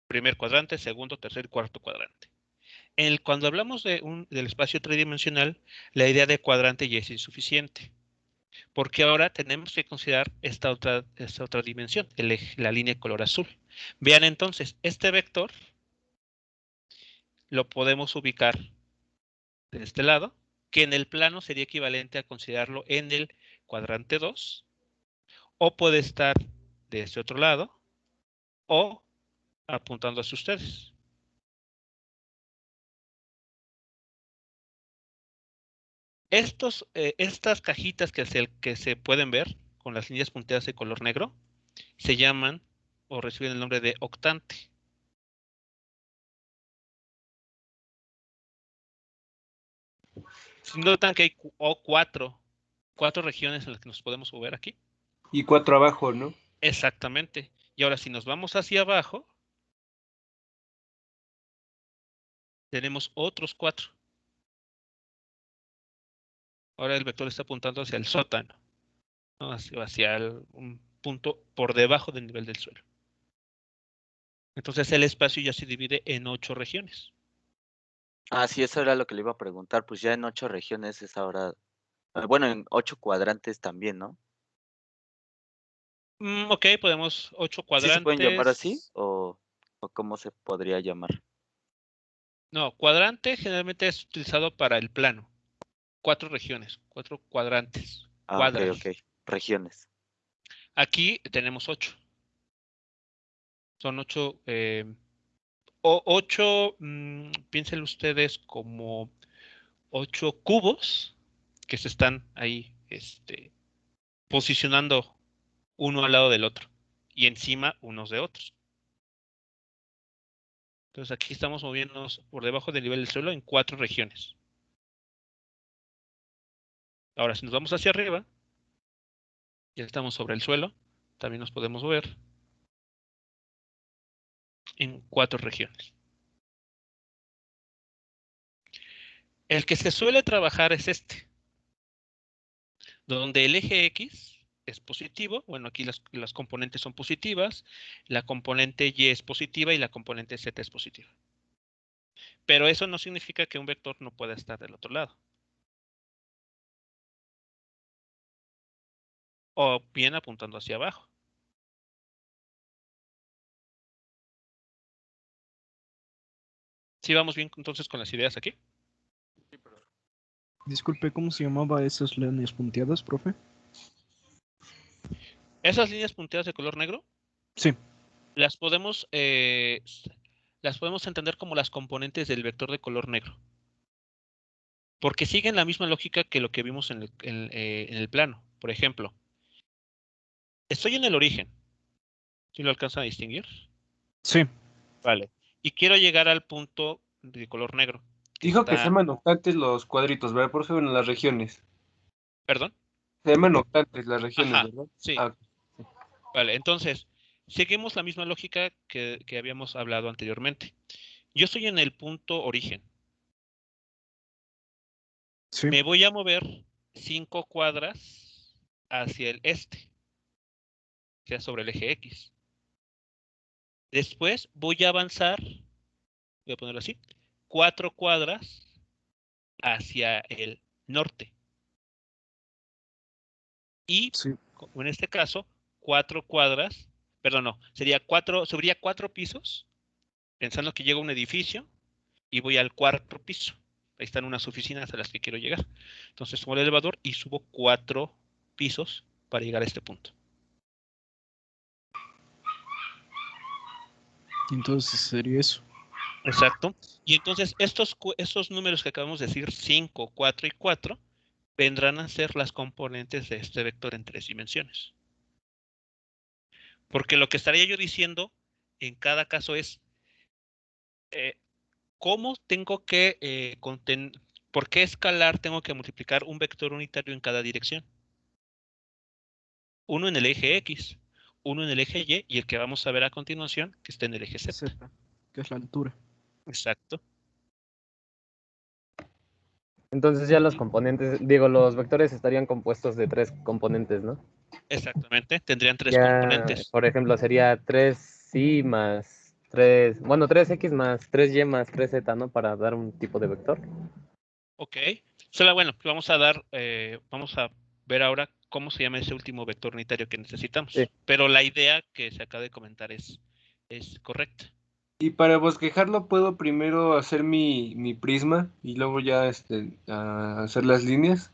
Primer cuadrante, segundo, tercer, cuarto cuadrante. Cuando hablamos del espacio tridimensional, la idea de cuadrante ya es insuficiente, porque ahora tenemos que considerar esta otra dimensión, la línea de color azul. Vean entonces, este vector lo podemos ubicar de este lado, que en el plano sería equivalente a considerarlo en el cuadrante 2, o puede estar de este otro lado, o apuntando hacia ustedes. Estas cajitas que se pueden ver con las líneas punteadas de color negro se llaman o reciben el nombre de octante. Si notan que hay cuatro regiones en las que nos podemos mover aquí. Y 4 abajo, ¿no? Exactamente. Y ahora si nos vamos hacia abajo, tenemos otros 4. Ahora el vector está apuntando hacia el sótano, ¿no? Hacia un punto por debajo del nivel del suelo. Entonces el espacio ya se divide en 8 regiones. Ah, sí, eso era lo que le iba a preguntar. Pues ya en 8 regiones es ahora. Bueno, en 8 cuadrantes también, ¿no? Ok, podemos 8 ¿Sí se pueden llamar así? cuadrantes. ¿O cómo se podría llamar? No, cuadrante generalmente es utilizado para el plano. 4 regiones, 4 cuadrantes, Ah, ok, cuadras. ok. Regiones. Aquí tenemos 8. Son 8. 8, piénsenlo ustedes como 8 cubos que se están ahí posicionando uno al lado del otro y encima unos de otros. Entonces aquí estamos moviéndonos por debajo del nivel del suelo en 4 regiones. Ahora, si nos vamos hacia arriba, ya estamos sobre el suelo, también nos podemos mover en 4 regiones. El que se suele trabajar es donde el eje X es positivo. Bueno, aquí las componentes son positivas, la componente Y es positiva y la componente Z es positiva. Pero eso no significa que un vector no pueda estar del otro lado. O bien apuntando hacia abajo. ¿Sí vamos bien entonces con las ideas aquí? Disculpe, ¿cómo se llamaba esas líneas punteadas, profe? Esas líneas punteadas de color negro Sí. las podemos entender como las componentes del vector de color negro. Porque siguen la misma lógica que lo que vimos en el plano. Por ejemplo, estoy en el origen. ¿Sí lo alcanzan a distinguir? Sí. Vale. Y quiero llegar al punto de color negro. Dijo que se llaman octantes los cuadritos, ¿verdad? Por eso en las regiones. ¿Perdón? Se llaman octantes las regiones, Ajá, ¿verdad? sí. Ah, Vale, entonces, seguimos la misma lógica que habíamos hablado anteriormente. Yo estoy en el punto origen. Sí. Me voy a mover 5 cuadras hacia el este, o sea, sobre el eje X. Después voy a avanzar, voy a ponerlo así, 4 cuadras hacia el norte. Y Sí. en este caso, 4 cuadras, perdón, no, subiría 4 pisos, pensando que llego a un edificio y voy al 4º piso. Ahí están unas oficinas a las que quiero llegar. Entonces subo el elevador y subo 4 pisos para llegar a este punto. Entonces sería eso. Exacto. Y entonces estos números que acabamos de decir, 5, 4 y 4, vendrán a ser las componentes de este vector en 3 dimensiones. Porque lo que estaría yo diciendo en cada caso es cómo tengo que por qué escalar tengo que multiplicar un vector unitario en cada dirección. Uno en el eje X, uno en el eje Y y el que vamos a ver a continuación que está en el eje Z. Z, que es la altura. Exacto. Entonces ya los componentes, digo, los vectores estarían compuestos de 3 componentes, ¿no? Exactamente. Tendrían 3 Ya, componentes. por ejemplo, sería 3y más 3, bueno, 3x más 3y más 3z, ¿no? Para dar un tipo de vector. Ok. Bueno, vamos a ver ahora cómo se llama ese último vector unitario que necesitamos. Sí. Pero la idea que se acaba de comentar es correcta. Y para bosquejarlo puedo primero hacer mi prisma y luego ya hacer las líneas.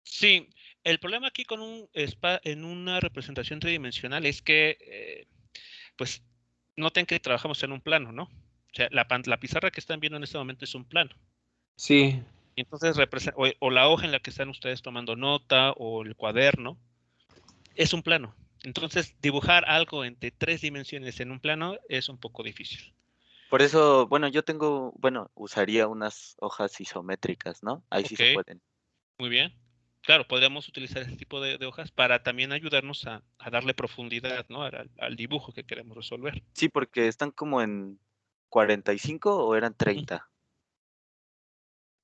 Sí, el problema aquí con en una representación tridimensional es que, pues, noten que trabajamos en un plano, ¿no? O sea, la pizarra que están viendo en este momento es un plano. Sí, Y entonces o la hoja en la que están ustedes tomando nota o el cuaderno es un plano. Entonces, dibujar algo entre 3 dimensiones en un plano es un poco difícil. Por eso, bueno, usaría unas hojas isométricas, ¿no? Ahí sí Ok, se pueden. muy bien. Claro, podríamos utilizar este tipo de hojas para también ayudarnos a darle profundidad, ¿no? al dibujo que queremos resolver. Sí, porque están como en 45 o eran 30.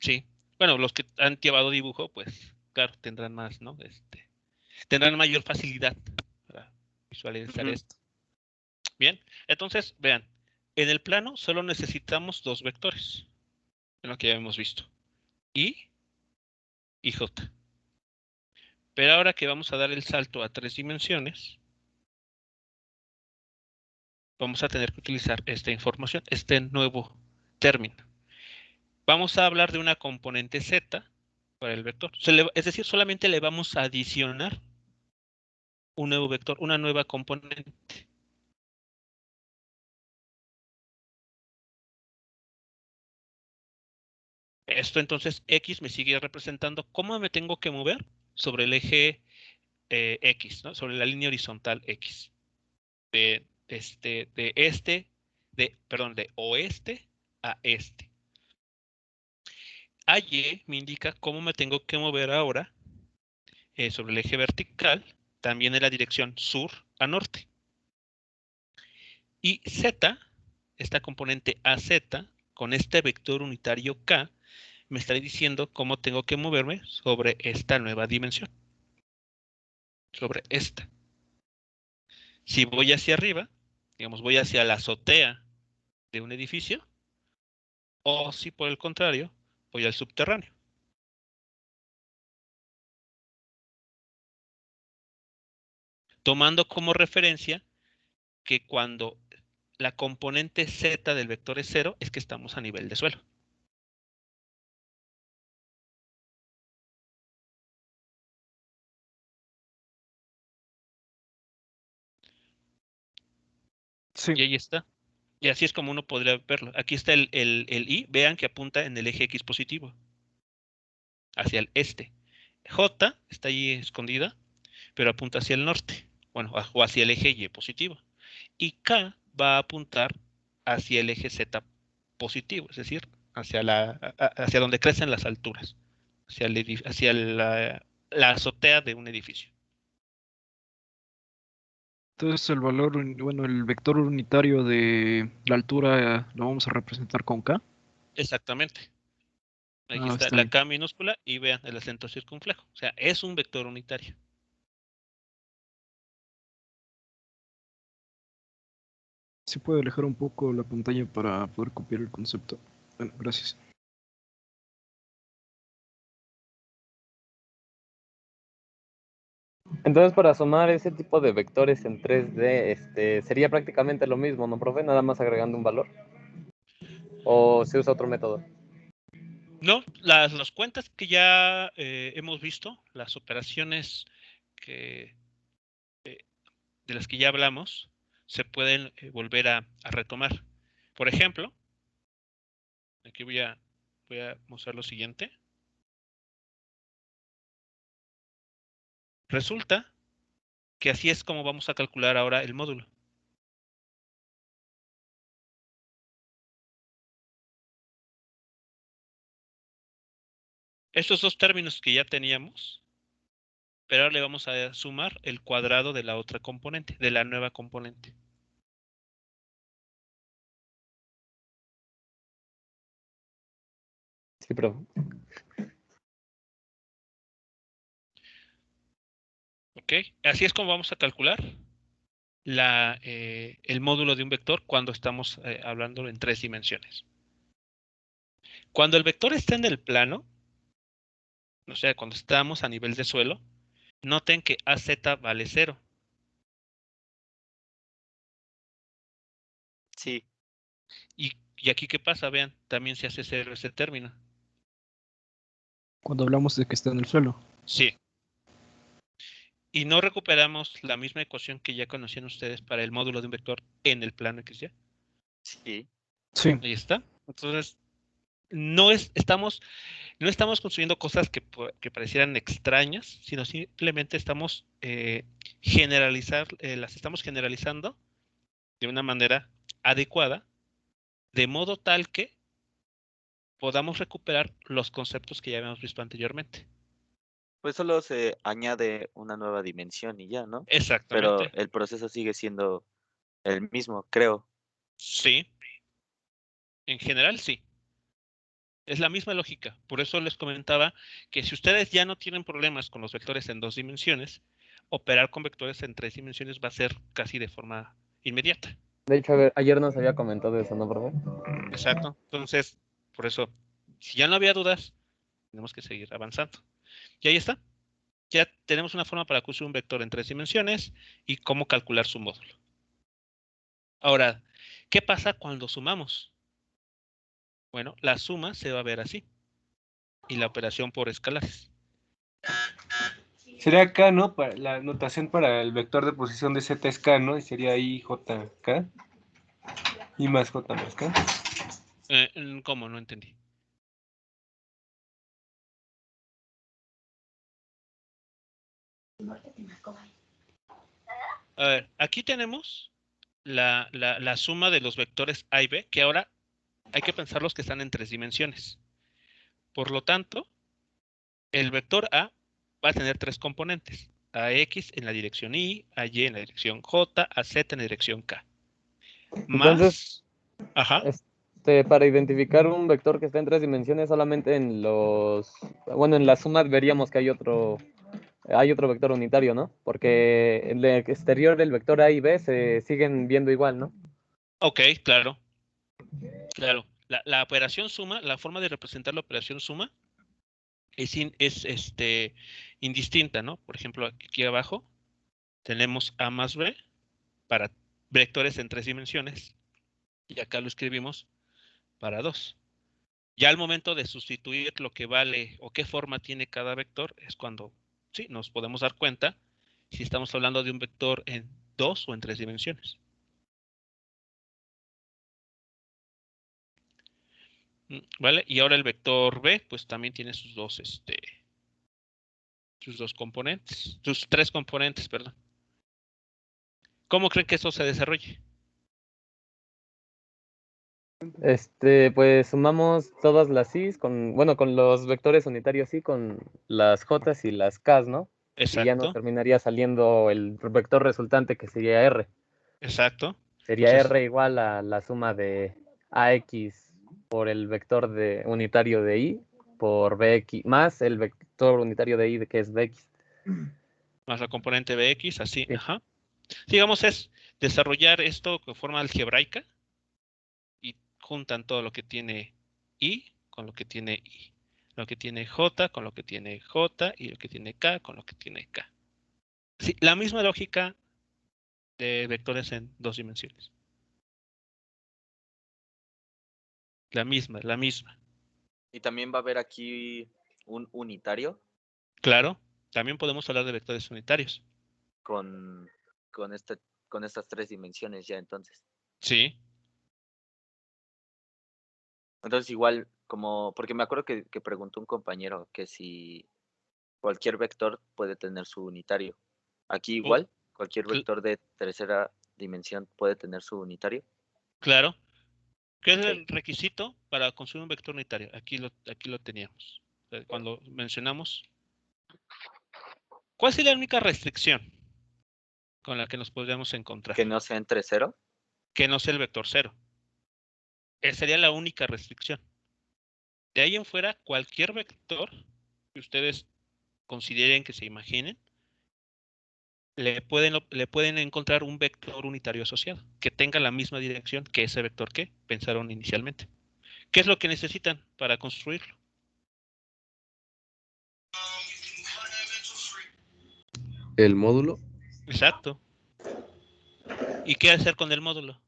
Sí. Bueno, los que han llevado dibujo, pues, claro, tendrán más, ¿no? Tendrán mayor facilidad para visualizar Ujú. esto. Bien, entonces, vean, en el plano solo necesitamos 2 vectores, en lo que ya hemos visto, Y y J. Pero ahora que vamos a dar el salto a 3 dimensiones, vamos a tener que utilizar esta información, este nuevo término. Vamos a hablar de una componente Z para el vector. Es decir, solamente le vamos a adicionar un nuevo vector, una nueva componente. Esto entonces X me sigue representando cómo me tengo que mover sobre el eje X, ¿no? Sobre la línea horizontal X. De oeste a este. AY me indica cómo me tengo que mover ahora sobre el eje vertical, también en la dirección sur a norte. Y Z, esta componente AZ, con este vector unitario K, me está diciendo cómo tengo que moverme sobre esta nueva dimensión. Sobre esta. Si voy hacia arriba, digamos, voy hacia la azotea de un edificio, o si por el contrario, voy al subterráneo. Tomando como referencia que cuando la componente Z del vector es 0, es que estamos a nivel de suelo. Sí. Y ahí está. Y así es como uno podría verlo. Aquí está el I, vean que apunta en el eje X positivo, hacia el este. J está ahí escondida, pero apunta hacia el norte, bueno, o hacia el eje Y positivo. Y K va a apuntar hacia el eje Z positivo, es decir, hacia donde crecen las alturas, hacia la azotea de un edificio. Entonces el vector unitario de la altura lo vamos a representar con K. Exactamente. Aquí está Está la bien. K minúscula y vean el acento circunflejo. O sea, es un vector unitario. Sí puedo alejar un poco la pantalla para poder copiar el concepto. Bueno, gracias. Entonces, para sumar ese tipo de vectores en 3D, sería prácticamente lo mismo, ¿no, profe? Nada más agregando un valor. ¿O se usa otro método? No, las cuentas que ya hemos visto, las operaciones que, de las que ya hablamos, se pueden volver a retomar. Por ejemplo, aquí voy a mostrar lo siguiente. Resulta que así es como vamos a calcular ahora el módulo. Estos dos términos que ya teníamos, pero ahora le vamos a sumar el cuadrado de la otra componente, de la nueva componente. Sí, profe. ¿Ok? Así es como vamos a calcular el módulo de un vector cuando estamos hablando en 3 dimensiones. Cuando el vector está en el plano, o sea, cuando estamos a nivel de suelo, noten que AZ vale 0. Sí, Y aquí, ¿qué pasa? Vean, también se hace 0 ese término. Cuando hablamos de que está en el suelo. Sí. Y no recuperamos la misma ecuación que ya conocían ustedes para el módulo de un vector en el plano XY. sí. Sí. Ahí está. Entonces, no estamos construyendo cosas que parecieran extrañas, sino simplemente estamos las estamos generalizando de una manera adecuada, de modo tal que podamos recuperar los conceptos que ya habíamos visto anteriormente. Pues solo se añade una nueva dimensión y ya, ¿no? Pero Exactamente. el proceso sigue siendo el mismo, creo. Sí, en general sí. Es la misma lógica. Por eso les comentaba que si ustedes ya no tienen problemas con los vectores en 2 dimensiones, operar con vectores en 3 dimensiones va a ser casi de forma inmediata. De hecho, ayer nos había comentado eso, ¿no, profe? Exacto. Entonces, por eso, si ya no había dudas, tenemos que seguir avanzando. Y ahí está. Ya tenemos una forma para construir un vector en 3 dimensiones y cómo calcular su módulo. Ahora, ¿qué pasa cuando sumamos? Bueno, la suma se va a ver así. Y la operación por escalares. Sería K, ¿no? La notación para el vector de posición de Z es K, ¿no? Y sería IJK. I más J más K. ¿Cómo? No entendí. A ver, aquí tenemos la suma de los vectores A y B, que ahora hay que pensarlos que están en 3 dimensiones. Por lo tanto, el vector A va a tener 3 componentes. AX en la dirección Y, AY en la dirección J, AZ en la dirección K. Entonces, Más, ajá, para identificar un vector que está en 3 dimensiones, solamente en la suma veríamos que hay otro vector unitario, ¿no? Porque en el exterior del vector A y B se siguen viendo igual, ¿no? ok, claro, claro. La operación suma, la forma de representar la operación suma es indistinta, ¿no? Por ejemplo, aquí abajo tenemos A más B para vectores en 3 dimensiones y acá lo escribimos para 2. Ya al momento de sustituir lo que vale o qué forma tiene cada vector es cuando sí nos podemos dar cuenta si estamos hablando de un vector en 2 o en 3 dimensiones. ¿Vale? Y ahora el vector B pues también tiene sus dos componentes, sus 3 componentes, perdón. ¿Cómo creen que eso se desarrolle? Pues sumamos todas las I's con los vectores unitarios Y con las J's y las K's, ¿no? Y ya nos Exacto, terminaría saliendo el vector resultante que sería R. exacto. Sería Entonces, R igual a la suma de AX por el vector unitario de Y por BX, más el vector unitario de Y que es BX. más la componente BX, así, Sí. ajá. Digamos, es desarrollar esto de forma algebraica y juntan todo lo que tiene I con lo que tiene I. Lo que tiene J con lo que tiene J y lo que tiene K con lo que tiene K. Sí, la misma lógica de vectores en 2 dimensiones. La misma. Y también va a haber aquí un unitario Claro, también podemos hablar de vectores unitarios. con, con, este, con estas 3 dimensiones ya entonces. Sí, Entonces igual, porque me acuerdo que preguntó un compañero que si cualquier vector puede tener su unitario. Aquí Oh, igual, cualquier vector de tercera dimensión puede tener su unitario. claro. ¿Qué es Ok. el requisito para construir un vector unitario? Aquí lo teníamos. Cuando mencionamos, ¿cuál sería la única restricción con la que nos podríamos encontrar? Que no sea entre 0. Que no sea el vector 0. Esa sería la única restricción. De ahí en fuera, cualquier vector que ustedes consideren, que se imaginen, le pueden encontrar un vector unitario asociado, que tenga la misma dirección que ese vector que pensaron inicialmente. ¿Qué es lo que necesitan para construirlo? El módulo. Exacto. ¿Y qué hacer con el módulo?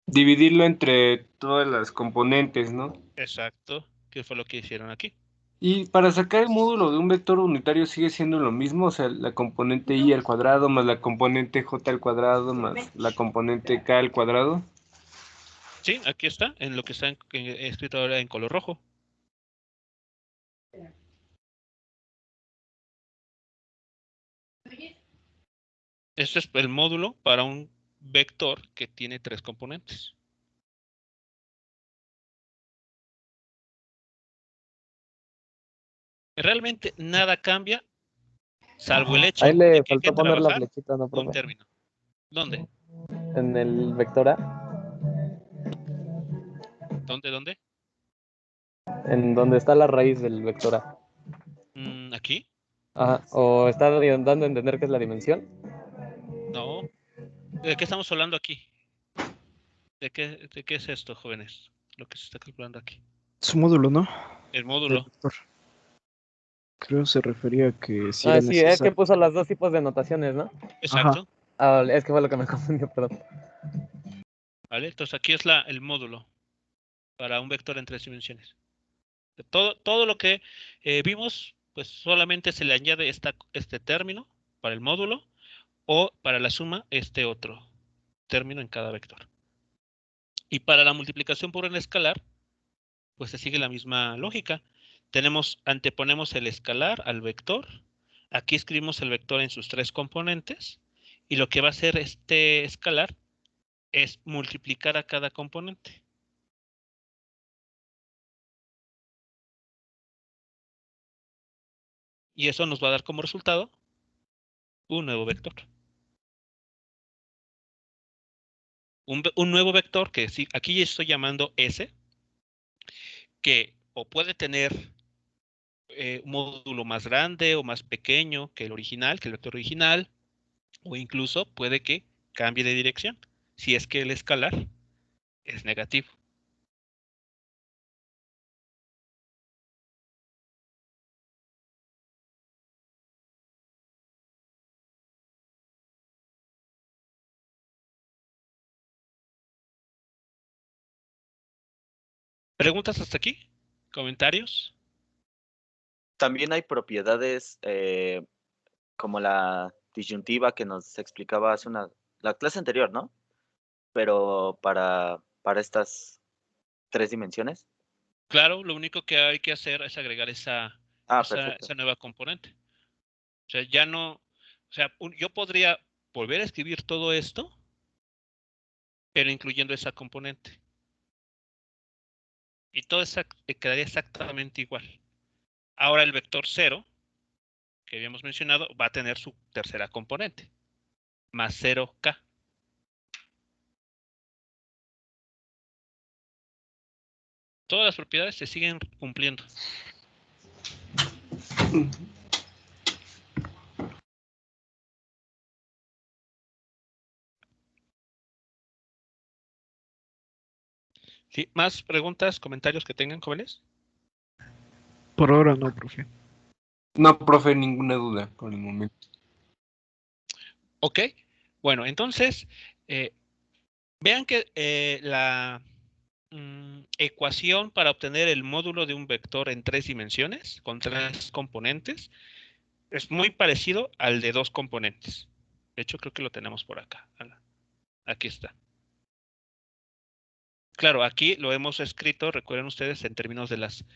Dividirlo entre todas las componentes, ¿no? Exacto. ¿Qué fue lo que hicieron aquí? Y para sacar el módulo de un vector unitario sigue siendo lo mismo, o sea, la componente y al cuadrado más la componente j al cuadrado más la componente k al cuadrado. Sí, aquí está, en lo que está escrito ahora en color rojo. Este es el módulo para un vector que tiene 3 componentes. Realmente nada cambia, salvo el hecho Ahí de le que hay que faltó poner la trabajar flechita, ¿no, un profe? término. ¿Dónde? En el vector A, ¿Dónde? en donde está la raíz del vector A. ¿Aquí? Ajá, o está dando a entender que es la dimensión. No. ¿De qué estamos hablando aquí? ¿De qué es esto, jóvenes? Lo que se está calculando aquí. Su módulo, ¿no? El Del módulo. vector. Creo se refería a que si Ah, era sí, es que necesario. puso los 2 tipos de notaciones, ¿no? Ajá. Exacto. Ah, es que fue lo que me confundió, perdón. ¿Vale? Entonces aquí es el módulo para un vector en 3 dimensiones. Todo lo que vimos, pues solamente se le añade este término para el módulo o para la suma este otro término en cada vector. Y para la multiplicación por un escalar, pues se sigue la misma lógica. Anteponemos el escalar al vector. Aquí escribimos el vector en sus 3 componentes. Y lo que va a hacer este escalar es multiplicar a cada componente. Y eso nos va a dar como resultado un nuevo vector. Un nuevo vector que sí, aquí estoy llamando S, que o puede tener un módulo más grande o más pequeño que el original, que el vector original, o incluso puede que cambie de dirección, si es que el escalar es negativo. ¿Preguntas hasta aquí? ¿Comentarios? También hay propiedades como la disyuntiva que nos explicaba la clase anterior, ¿no? Pero para estas 3 dimensiones. Claro, lo único que hay que hacer es agregar esa Perfecto. nueva componente. O sea, ya no, o sea, yo podría volver a escribir todo esto, pero incluyendo esa componente. Y todo quedaría exactamente igual. Ahora el vector 0, que habíamos mencionado, va a tener su tercera componente, más 0k. Todas las propiedades se siguen cumpliendo. ¿Sí? ¿Más preguntas, comentarios que tengan, jóvenes? Por ahora no, profe. No, profe, ninguna duda por el momento. Ok, bueno, entonces, vean que la ecuación para obtener el módulo de un vector en 3 dimensiones, con 3 componentes, es muy parecido al de 2 componentes. De hecho, creo que lo tenemos por acá. Aquí está. Claro, aquí lo hemos escrito, recuerden ustedes, en términos de las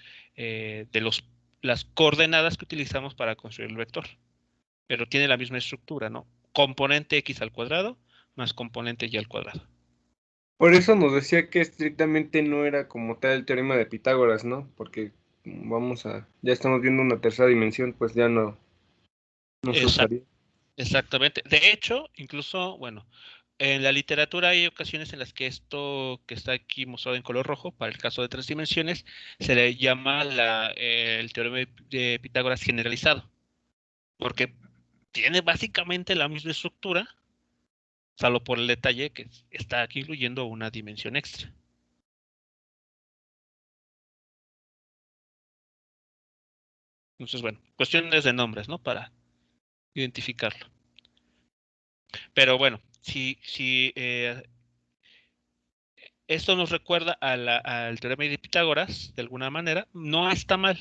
coordenadas que utilizamos para construir el vector. Pero tiene la misma estructura, ¿no? Componente x al cuadrado más componente y al cuadrado. Por eso nos decía que estrictamente no era como tal el teorema de Pitágoras, ¿no? Porque ya estamos viendo una tercera dimensión, pues ya no se usaría. Exactamente. De hecho, incluso, bueno, en la literatura hay ocasiones en las que esto que está aquí mostrado en color rojo, para el caso de 3 dimensiones, se le llama el teorema de Pitágoras generalizado, porque tiene básicamente la misma estructura, salvo por el detalle que está aquí incluyendo una dimensión extra. Entonces, bueno, cuestiones de nombres, ¿no? Para identificarlo. Pero bueno, si esto nos recuerda al teorema de Pitágoras, de alguna manera, no está mal.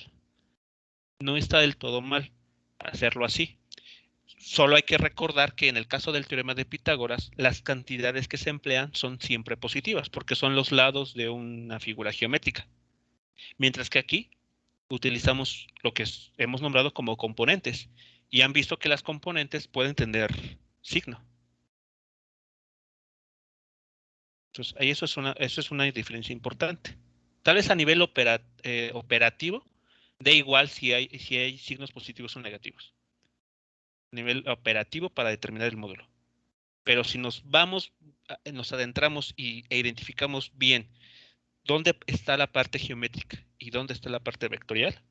No está del todo mal hacerlo así. Solo hay que recordar que en el caso del teorema de Pitágoras, las cantidades que se emplean son siempre positivas, porque son los lados de una figura geométrica. Mientras que aquí utilizamos lo que hemos nombrado como componentes, y han visto que las componentes pueden tener signo. Entonces, ahí eso es una diferencia importante. Tal vez a nivel operativo, da igual si hay signos positivos o negativos. A nivel operativo para determinar el módulo. Pero si nos adentramos e identificamos bien dónde está la parte geométrica y dónde está la parte vectorial,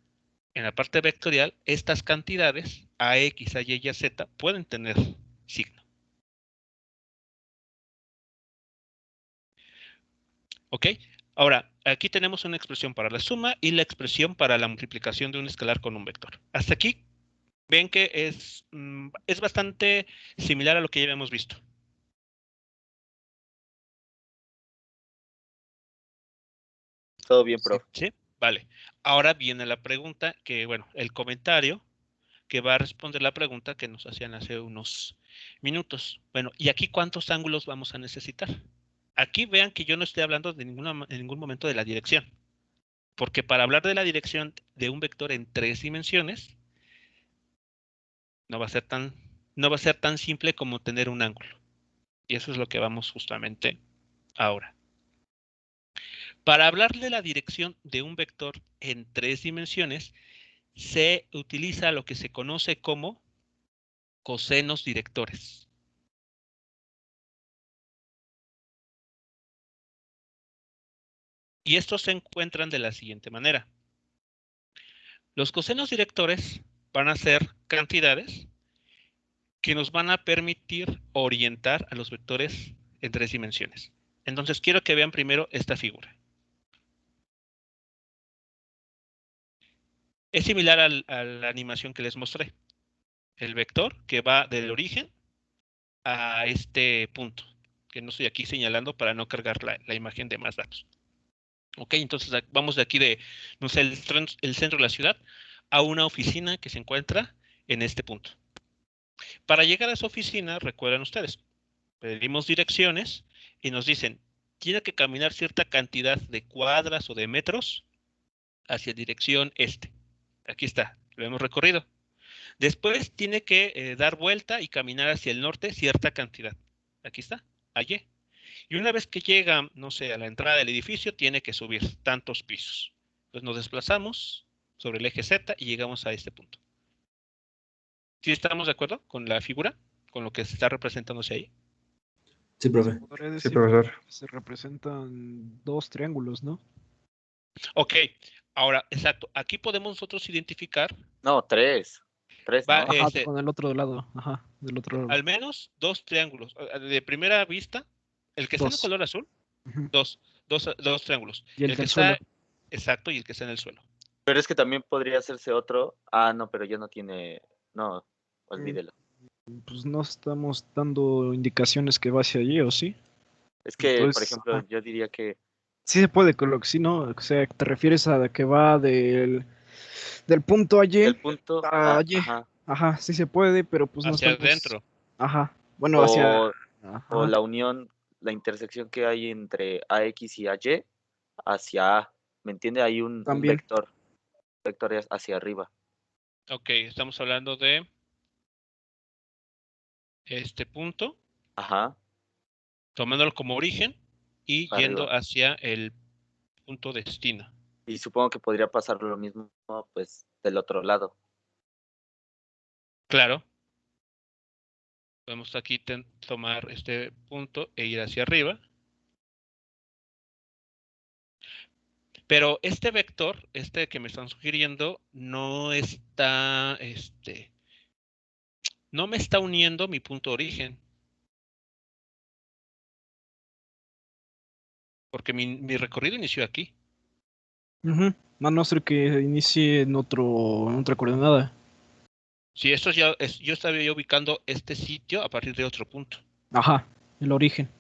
en la parte vectorial, estas cantidades, AX, AY y AZ, pueden tener signo. ¿Ok? Ahora, aquí tenemos una expresión para la suma y la expresión para la multiplicación de un escalar con un vector. Hasta aquí, ven que es bastante similar a lo que ya habíamos visto. Todo bien, profe. ¿Sí? Vale. Ahora viene la pregunta que, bueno, el comentario que va a responder la pregunta que nos hacían hace unos minutos. Bueno, ¿y aquí cuántos ángulos vamos a necesitar? Aquí vean que yo no estoy hablando en ningún momento de la dirección. Porque para hablar de la dirección de un vector en 3 dimensiones, no va a ser tan simple como tener un ángulo. Y eso es lo que vamos justamente ahora. Para hablar de la dirección de un vector en 3 dimensiones, se utiliza lo que se conoce como cosenos directores. Y estos se encuentran de la siguiente manera. Los cosenos directores van a ser cantidades que nos van a permitir orientar a los vectores en 3 dimensiones. Entonces quiero que vean primero esta figura. Es similar a la animación que les mostré. El vector que va del origen a este punto, que no estoy aquí señalando para no cargar la imagen de más datos. Ok, entonces vamos de aquí no sé, el centro de la ciudad a una oficina que se encuentra en este punto. Para llegar a esa oficina, recuerden ustedes, pedimos direcciones y nos dicen, tiene que caminar cierta cantidad de cuadras o de metros hacia dirección este. Aquí está, lo hemos recorrido. Después tiene que dar vuelta y caminar hacia el norte cierta cantidad. Aquí está, allí. Y una vez que llega, no sé, a la entrada del edificio, tiene que subir tantos pisos. Entonces nos desplazamos sobre el eje Z y llegamos a este punto. ¿Sí estamos de acuerdo con la figura? ¿Con lo que se está representándose ahí? Sí, profe. Podría Sí, decir profesor. que se representan 2 triángulos, ¿no? Ok, ahora, exacto. Aquí podemos nosotros identificar, No, 3. 3, ¿no? Ajá, con el otro lado. Ajá, del otro lado. al menos 2 triángulos. De primera vista, el que está en 2. color azul, Ujú. dos triángulos. Y el que del está, suelo. exacto, y el que está en el suelo. Pero es que también podría hacerse otro. Ah, no, pero ya no tiene. No, olvídelo. Pues no estamos dando indicaciones que va hacia allí, ¿o sí? Es que, por Entonces, ejemplo, yo diría que sí se puede colocar, sí, ¿no? O sea, te refieres a que va del punto del allí punto a A, allí. ajá, Ajá, sí se puede, pero pues no hacia estamos. adentro. Ajá. Bueno, hacia. o, o Ajá. la unión, la intersección que hay entre AX y AY hacia A, ¿me entiende? Hay un También. vector hacia arriba. Ok, estamos hablando de este punto, Ajá, tomándolo como origen y para yendo arriba. hacia el punto destino. Y supongo que podría pasar lo mismo, pues, del otro lado. Claro, podemos aquí tomar este punto e ir hacia arriba. Pero este vector, este que me están sugiriendo, no está, no me está uniendo mi punto de origen. Porque mi recorrido inició aquí. Ujú. A no ser que inicie en otra coordenada. Si esto ya es, yo estaba ubicando este sitio a partir de otro punto. Ajá, el origen.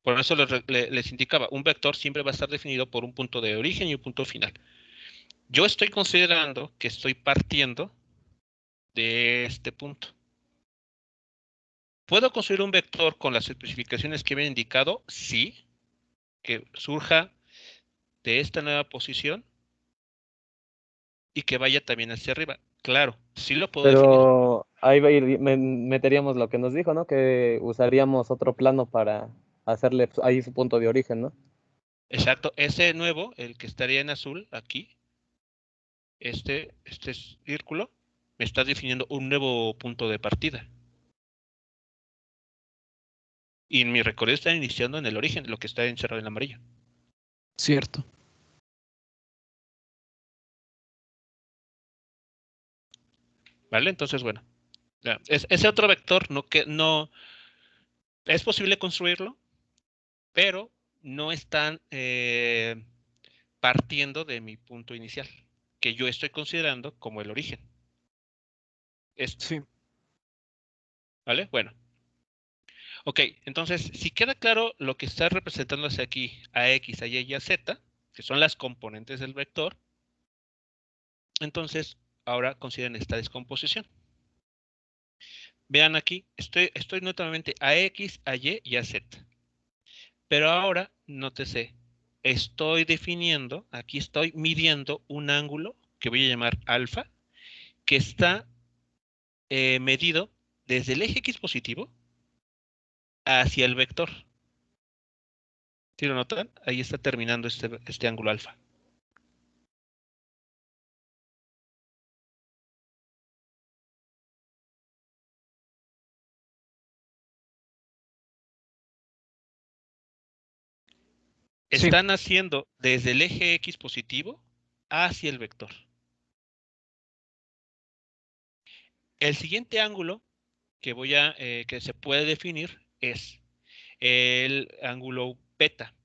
Por eso les indicaba, un vector siempre va a estar definido por un punto de origen y un punto final. Yo estoy considerando que estoy partiendo de este punto. ¿Puedo construir un vector con las especificaciones que me han indicado? Sí, que surja de esta nueva posición y que vaya también hacia arriba. Claro, sí lo puedo definir. Pero ahí va a ir, meteríamos lo que nos dijo, ¿no? Que usaríamos otro plano para hacerle ahí su punto de origen, ¿no? Exacto, ese nuevo, el que estaría en azul aquí, este círculo, me está definiendo un nuevo punto de partida. Y mi recorrido está iniciando en el origen, lo que está encerrado en amarillo. Cierto. ¿Vale? Entonces, bueno. Ese otro vector no es posible construirlo, pero no están partiendo de mi punto inicial, que yo estoy considerando como el origen. Este, Sí. ¿vale? Bueno. Ok, entonces, si queda claro lo que está representando hacia aquí, a X, a Y y a Z, que son las componentes del vector, entonces ahora consideren esta descomposición. Vean aquí, estoy nuevamente a X, a Y y a Z. Pero ahora, nótese, estoy definiendo, aquí estoy midiendo un ángulo que voy a llamar alfa, que está medido desde el eje X positivo hacia el vector. ¿Sí lo notan? Ahí está terminando este ángulo alfa. Sí. Están haciendo desde el eje X positivo hacia el vector. El siguiente ángulo que se puede definir es el ángulo beta.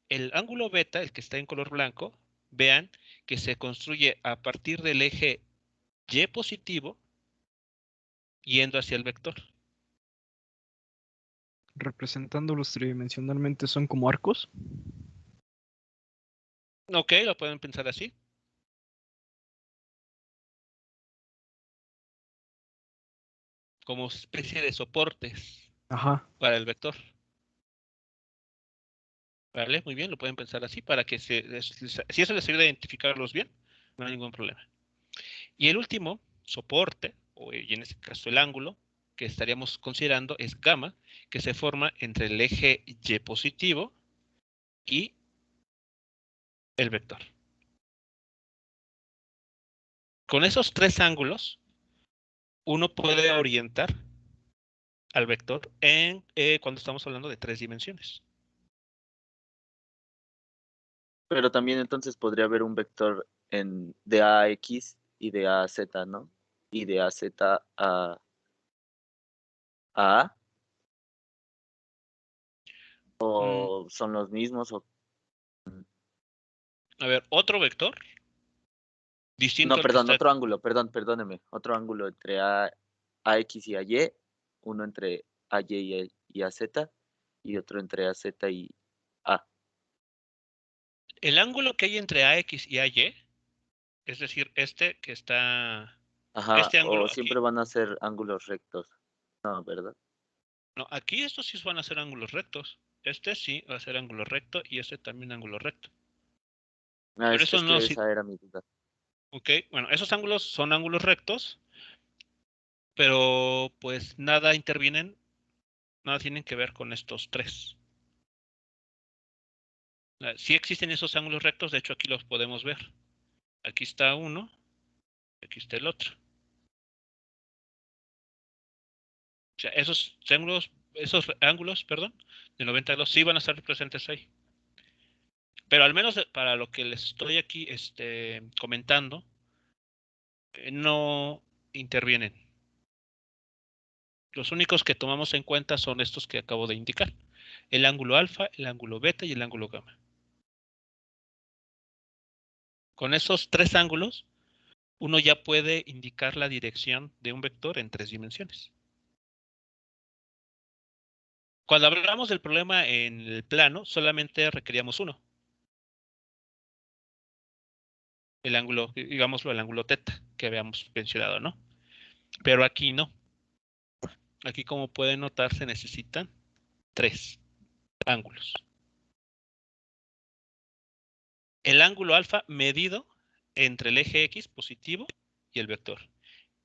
El ángulo beta, el que está en color blanco, vean que se construye a partir del eje Y positivo yendo hacia el vector. Representándolos tridimensionalmente son como arcos. Ok, lo pueden pensar así. Como especie de soportes Ajá. para el vector. ¿Vale? Muy bien, lo pueden pensar así para que si eso les ayuda a identificarlos bien, no hay ningún problema. Y el último soporte, y en este caso el ángulo, que estaríamos considerando es gamma, que se forma entre el eje Y positivo y el vector. Con esos tres ángulos, uno puede orientar al vector cuando estamos hablando de tres dimensiones. Pero también entonces podría haber un vector de AX y de AZ, ¿no? Y de AZ a o son los mismos o A ver, otro vector distinto No, al que perdón, está. otro ángulo, perdóneme. Otro ángulo entre AX y AY, uno entre AY y AZ, y otro entre AZ y A. El ángulo que hay entre AX y AY, es decir, este que está, Ajá, este o ángulo siempre aquí, van a ser ángulos rectos. No, ¿verdad? no, aquí estos sí van a ser ángulos rectos. Este sí va a ser ángulo recto y este también ángulo recto. Ah, Pero eso es no, que esa era mi duda. ok, bueno, esos ángulos son ángulos rectos, pero pues nada intervienen, nada tienen que ver con estos tres. Sí existen esos ángulos rectos, de hecho aquí los podemos ver. Aquí está uno, aquí está el otro. O sea, esos ángulos, perdón, de 90 grados sí van a estar presentes ahí. Pero al menos para lo que les estoy aquí comentando, no intervienen. Los únicos que tomamos en cuenta son estos que acabo de indicar. El ángulo alfa, el ángulo beta y el ángulo gamma. Con esos tres ángulos, uno ya puede indicar la dirección de un vector en 3 dimensiones. Cuando hablamos del problema en el plano, solamente requeríamos uno. El ángulo, digámoslo, el ángulo teta, que habíamos mencionado, ¿no? Pero aquí no. Aquí, como pueden notar, se necesitan 3 ángulos. El ángulo alfa medido entre el eje X positivo y el vector.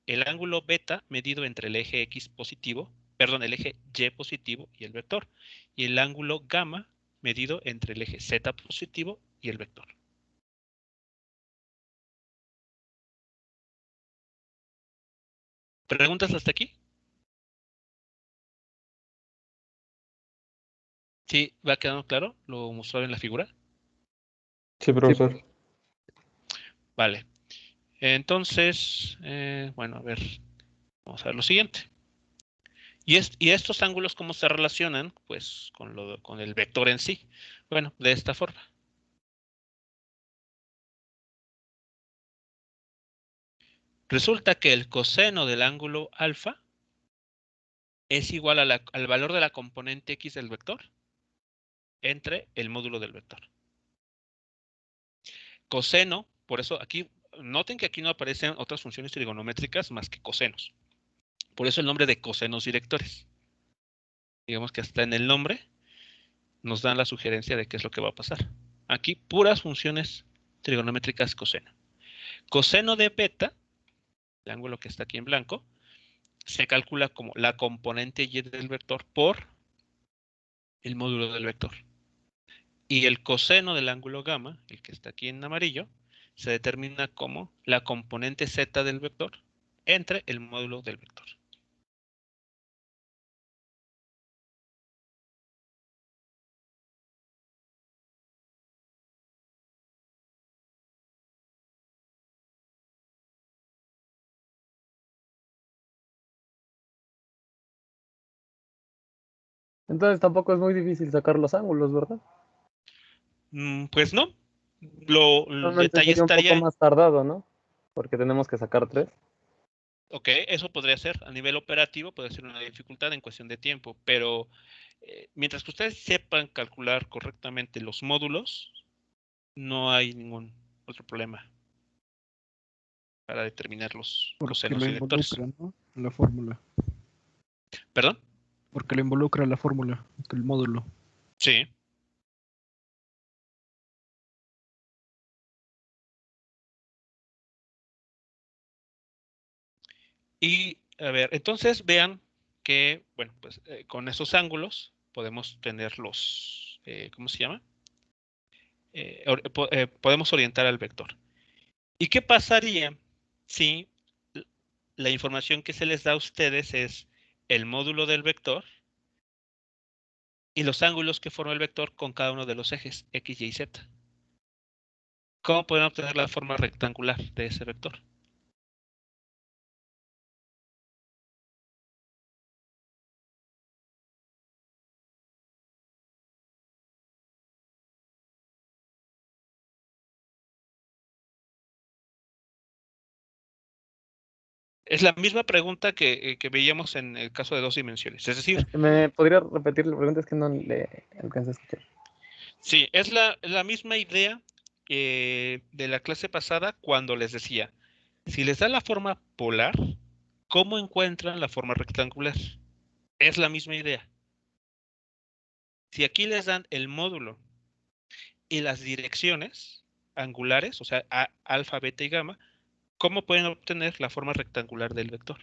El ángulo beta medido entre el eje X positivo, perdón, el eje Y positivo y el vector. Y el ángulo gamma medido entre el eje Z positivo y el vector. ¿Preguntas hasta aquí? ¿Sí va quedando claro lo mostrado en la figura? Sí, profesor. Vale. Entonces, bueno, a ver, vamos a ver lo siguiente. ¿Y estos ángulos cómo se relacionan? Pues con el vector en sí. Bueno, de esta forma. Resulta que el coseno del ángulo alfa es igual al valor de la componente x del vector entre el módulo del vector. Coseno, por eso aquí, noten que aquí no aparecen otras funciones trigonométricas más que cosenos. Por eso el nombre de cosenos directores. Digamos que hasta en el nombre nos dan la sugerencia de qué es lo que va a pasar. Aquí puras funciones trigonométricas coseno. Coseno de beta, el ángulo que está aquí en blanco, se calcula como la componente y del vector por el módulo del vector. Y el coseno del ángulo gamma, el que está aquí en amarillo, se determina como la componente z del vector entre el módulo del vector. Entonces tampoco es muy difícil sacar los ángulos, ¿verdad? Pues no. El Realmente detalle sería un poco estaría, más tardado, ¿no? Porque tenemos que sacar 3. ok, eso podría ser a nivel operativo, puede ser una dificultad en cuestión de tiempo, pero mientras que ustedes sepan calcular correctamente los módulos, no hay ningún otro problema para determinar los Porque cosenos lo directores. involucra, ¿no? La fórmula. ¿Perdón? Porque lo involucra la fórmula, el módulo. Sí. Y a ver, entonces vean que, bueno, pues con esos ángulos podemos tener los, ¿cómo se llama? Podemos orientar al vector. ¿Y qué pasaría si la información que se les da a ustedes es el módulo del vector y los ángulos que forma el vector con cada uno de los ejes X, Y, Z? ¿Cómo pueden obtener la forma rectangular de ese vector? Es la misma pregunta que veíamos en el caso de dos dimensiones. Es decir, ¿Me podría repetir la pregunta? Es que no le alcancé a escuchar. sí, es la misma idea de la clase pasada cuando les decía, si les da la forma polar, ¿cómo encuentran la forma rectangular? Es la misma idea. Si aquí les dan el módulo y las direcciones angulares, o sea, alfa, beta y gamma, ¿cómo pueden obtener la forma rectangular del vector?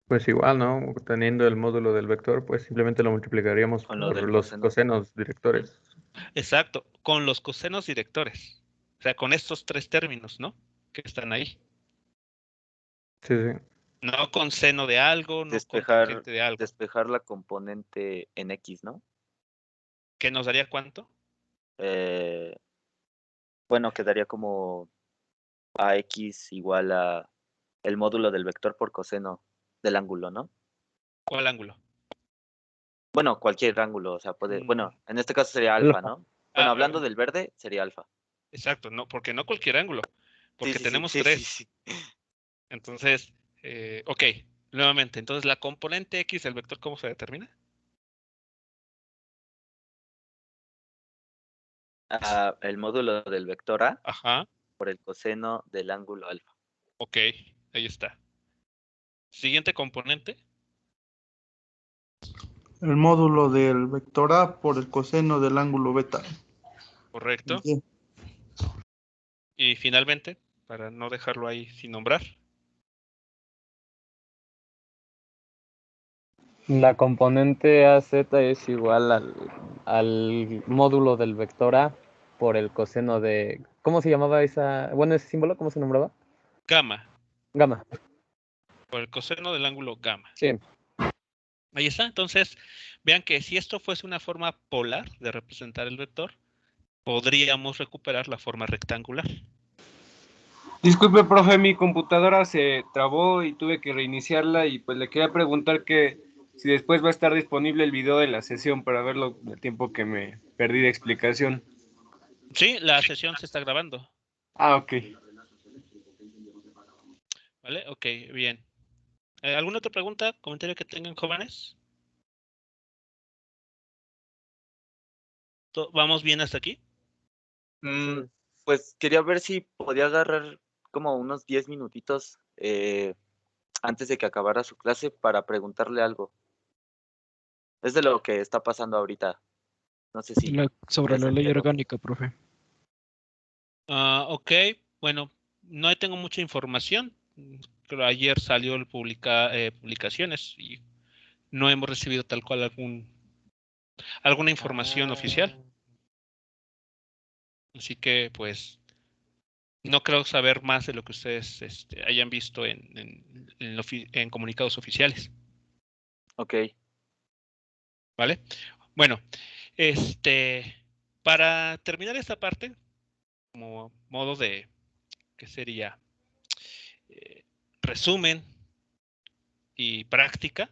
Pues igual, ¿no? Teniendo el módulo del vector, pues simplemente lo multiplicaríamos Con lo por del los coseno. cosenos directores. Exacto, con los cosenos directores. O sea, con estos tres términos, ¿no? Que están ahí. Sí, sí. No con seno de algo, no con Despejar, tangente de algo. despejar la componente en X, ¿no? ¿Qué nos daría cuánto? Bueno, quedaría como AX igual a el módulo del vector por coseno del ángulo, ¿no? ¿Cuál ángulo? Bueno, cualquier ángulo, o sea, puede, Mm. bueno, en este caso sería alfa, Alfa. ¿no? Bueno, Ah, hablando del verde, sería alfa. exacto, no, porque no cualquier ángulo, porque Sí, sí, tenemos sí, tres. sí, sí. Entonces, ok, nuevamente, entonces la componente X del vector, ¿cómo se determina? El módulo del vector A Ajá, por el coseno del ángulo alfa. ok, ahí está. Siguiente componente, El módulo del vector A por el coseno del ángulo beta. correcto. Sí. Y finalmente, para no dejarlo ahí sin nombrar, La componente AZ es igual al módulo del vector A por el coseno de... ¿Cómo se llamaba esa? Bueno, ese símbolo, ¿cómo se nombraba? gamma, Gamma. por el coseno del ángulo gamma. Sí. Ahí está, entonces, vean que si esto fuese una forma polar de representar el vector, podríamos recuperar la forma rectangular. Disculpe, profe, mi computadora se trabó y tuve que reiniciarla y pues le quería preguntar que si después va a estar disponible el video de la sesión para verlo el tiempo que me perdí de explicación. Sí, la sesión se está grabando, Ah, ok. ¿vale? Ok, bien. ¿Alguna otra pregunta, comentario que tengan, jóvenes? ¿Vamos bien hasta aquí? Pues quería ver si podía agarrar como unos 10 minutitos antes de que acabara su clase para preguntarle algo. Es de lo que está pasando ahorita. No sé si Sobre les la ley entiendo. orgánica, profe. Ok, bueno, no tengo mucha información. Pero ayer salió el publicaciones y no hemos recibido tal cual alguna información oficial. Así que, pues, no creo saber más de lo que ustedes hayan visto en comunicados oficiales. Ok. ¿Vale? Bueno, para terminar esta parte, como modo de, ¿qué sería? Resumen y práctica,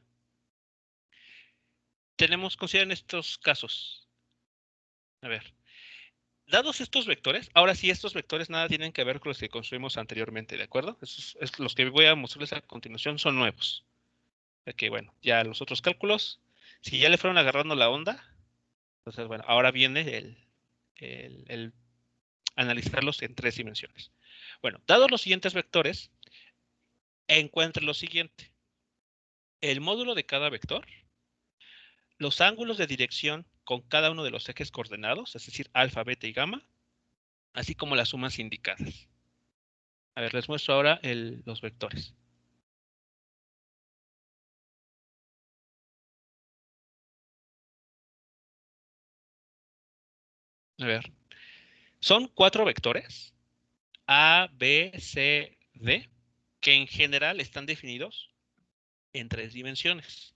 consideren estos casos. A ver, dados estos vectores, ahora sí, estos vectores nada tienen que ver con los que construimos anteriormente, ¿de acuerdo? Los que voy a mostrarles a continuación son nuevos. Que bueno, ya los otros cálculos, si ya le fueron agarrando la onda, entonces bueno, ahora viene el analizarlos en tres dimensiones. Bueno, dados los siguientes vectores, encuentre lo siguiente. El módulo de cada vector, los ángulos de dirección con cada uno de los ejes coordenados, es decir, alfa, beta y gamma, así como las sumas indicadas. A ver, les muestro ahora los vectores. A ver, son 4 vectores, A, B, C, D, que en general están definidos en 3 dimensiones.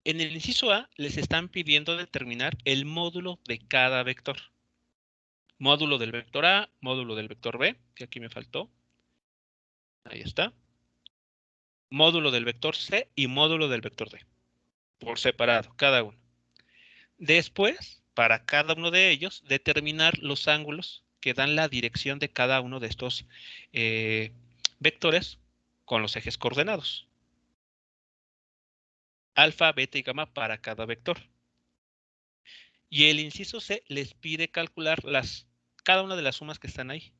En el inciso A les están pidiendo determinar el módulo de cada vector. Módulo del vector A, módulo del vector B, que aquí me faltó. Ahí está. Módulo del vector C y módulo del vector D. Por separado, cada uno. Después, para cada uno de ellos, determinar los ángulos que dan la dirección de cada uno de estos vectores con los ejes coordenados. Alfa, beta y gamma para cada vector. Y el inciso C les pide calcular cada una de las sumas que están ahí.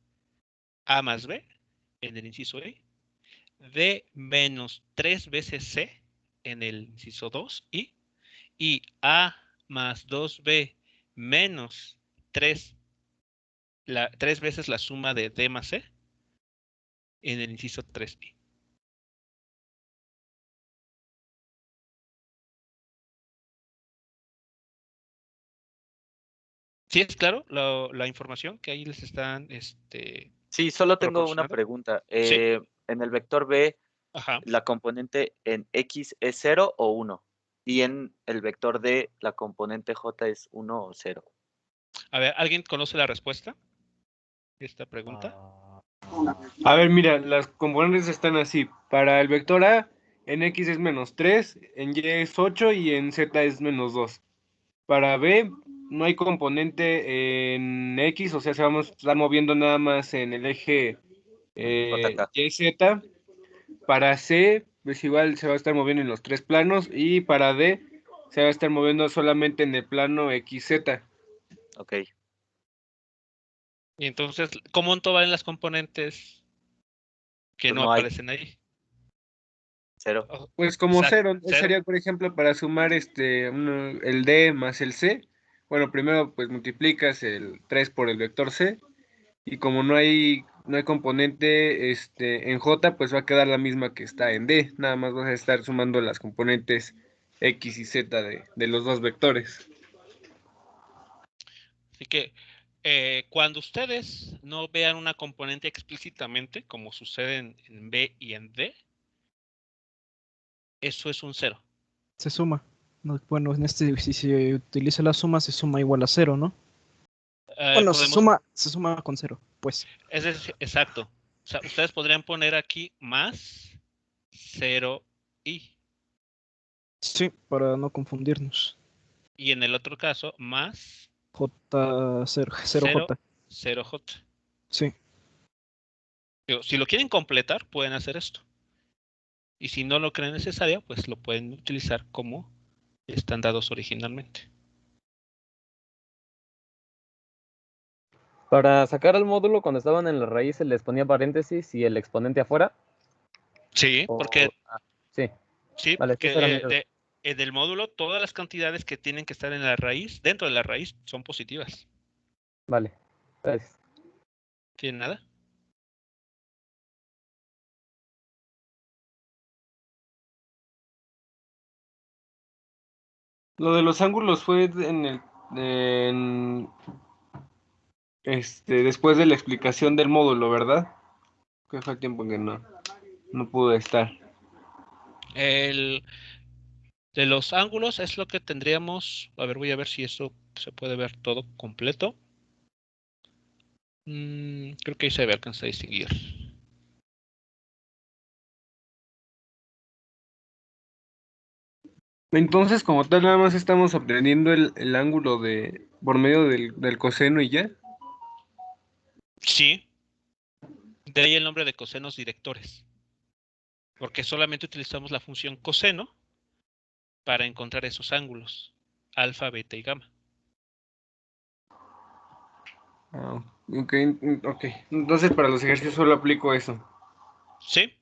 A más B en el inciso E, D menos 3 veces C en el inciso 2 y A más 2B menos 3 veces la suma de D más C en el inciso 3i. ¿Sí es claro la información que ahí les están Sí, solo tengo una proporcionando? pregunta. Sí. En el vector B, Ajá. ¿la componente en X es 0 o 1? Y en el vector D, ¿la componente J es 1 o 0? A ver, ¿alguien conoce la respuesta a esta pregunta? A ver, mira, las componentes están así. Para el vector A, en X es menos 3, en Y es 8 y en Z es menos 2. Para B, no hay componente en X, o sea, se vamos a estar moviendo nada más en el eje JK. YZ. Para C, pues igual se va a estar moviendo en los tres planos. Y para D, se va a estar moviendo solamente en el plano XZ. Ok. Y entonces, ¿cómo van las componentes que Pues no no hay aparecen ahí? 0. Pues como Exacto, 0, cero. sería, por ejemplo, para sumar el D más el C. Bueno, primero pues multiplicas el 3 por el vector C. Y como no hay componente en J, pues va a quedar la misma que está en D. Nada más vas a estar sumando las componentes X y Z de los dos vectores. Así que cuando ustedes no vean una componente explícitamente, como sucede en B y en D, eso es un 0. Se suma. No, bueno, si se utiliza la suma, se suma igual a 0, ¿no? Bueno, se suma con 0, pues. Exacto. O sea, ustedes podrían poner aquí más 0i. Sí, para no confundirnos. Y en el otro caso, más J0, 0J. 0j. Sí. Si lo quieren completar, pueden hacer esto. Y si no lo creen necesario, pues lo pueden utilizar como están dados originalmente. Para sacar el módulo, cuando estaban en la raíz, se les ponía paréntesis y el exponente afuera. Sí, porque sí. Sí, Vale, porque esa era mi duda. del módulo, todas las cantidades que tienen que estar en la raíz, dentro de la raíz, son positivas. Vale, gracias. ¿Tienen nada? Lo de los ángulos fue después de la explicación del módulo, ¿verdad? Que fue el tiempo que no pude estar. De los ángulos es lo que tendríamos. A ver, voy a ver si eso se puede ver todo completo. Creo que ahí se alcanza a distinguir. Entonces, como tal, nada más estamos obteniendo el ángulo por medio del coseno y ya. Sí. De ahí el nombre de cosenos directores. Porque solamente utilizamos la función coseno para encontrar esos ángulos. Alfa, beta y gamma. Ok. Entonces, para los ejercicios solo aplico eso. Sí.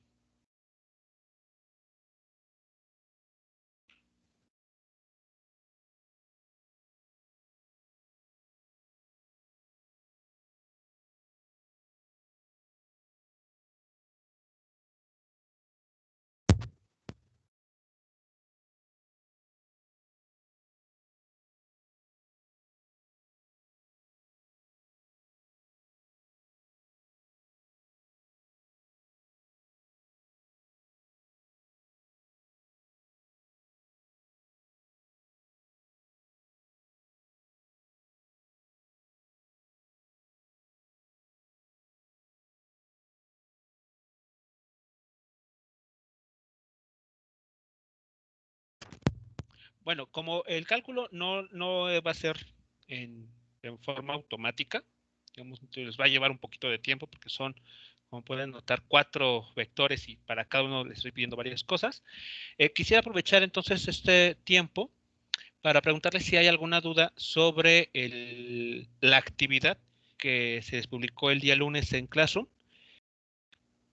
Bueno, como el cálculo no va a ser en forma automática, digamos, les va a llevar un poquito de tiempo porque son como pueden notar, 4 vectores y para cada uno les estoy pidiendo varias cosas. Quisiera aprovechar entonces este tiempo para preguntarles si hay alguna duda sobre la actividad que se publicó el día lunes en Classroom,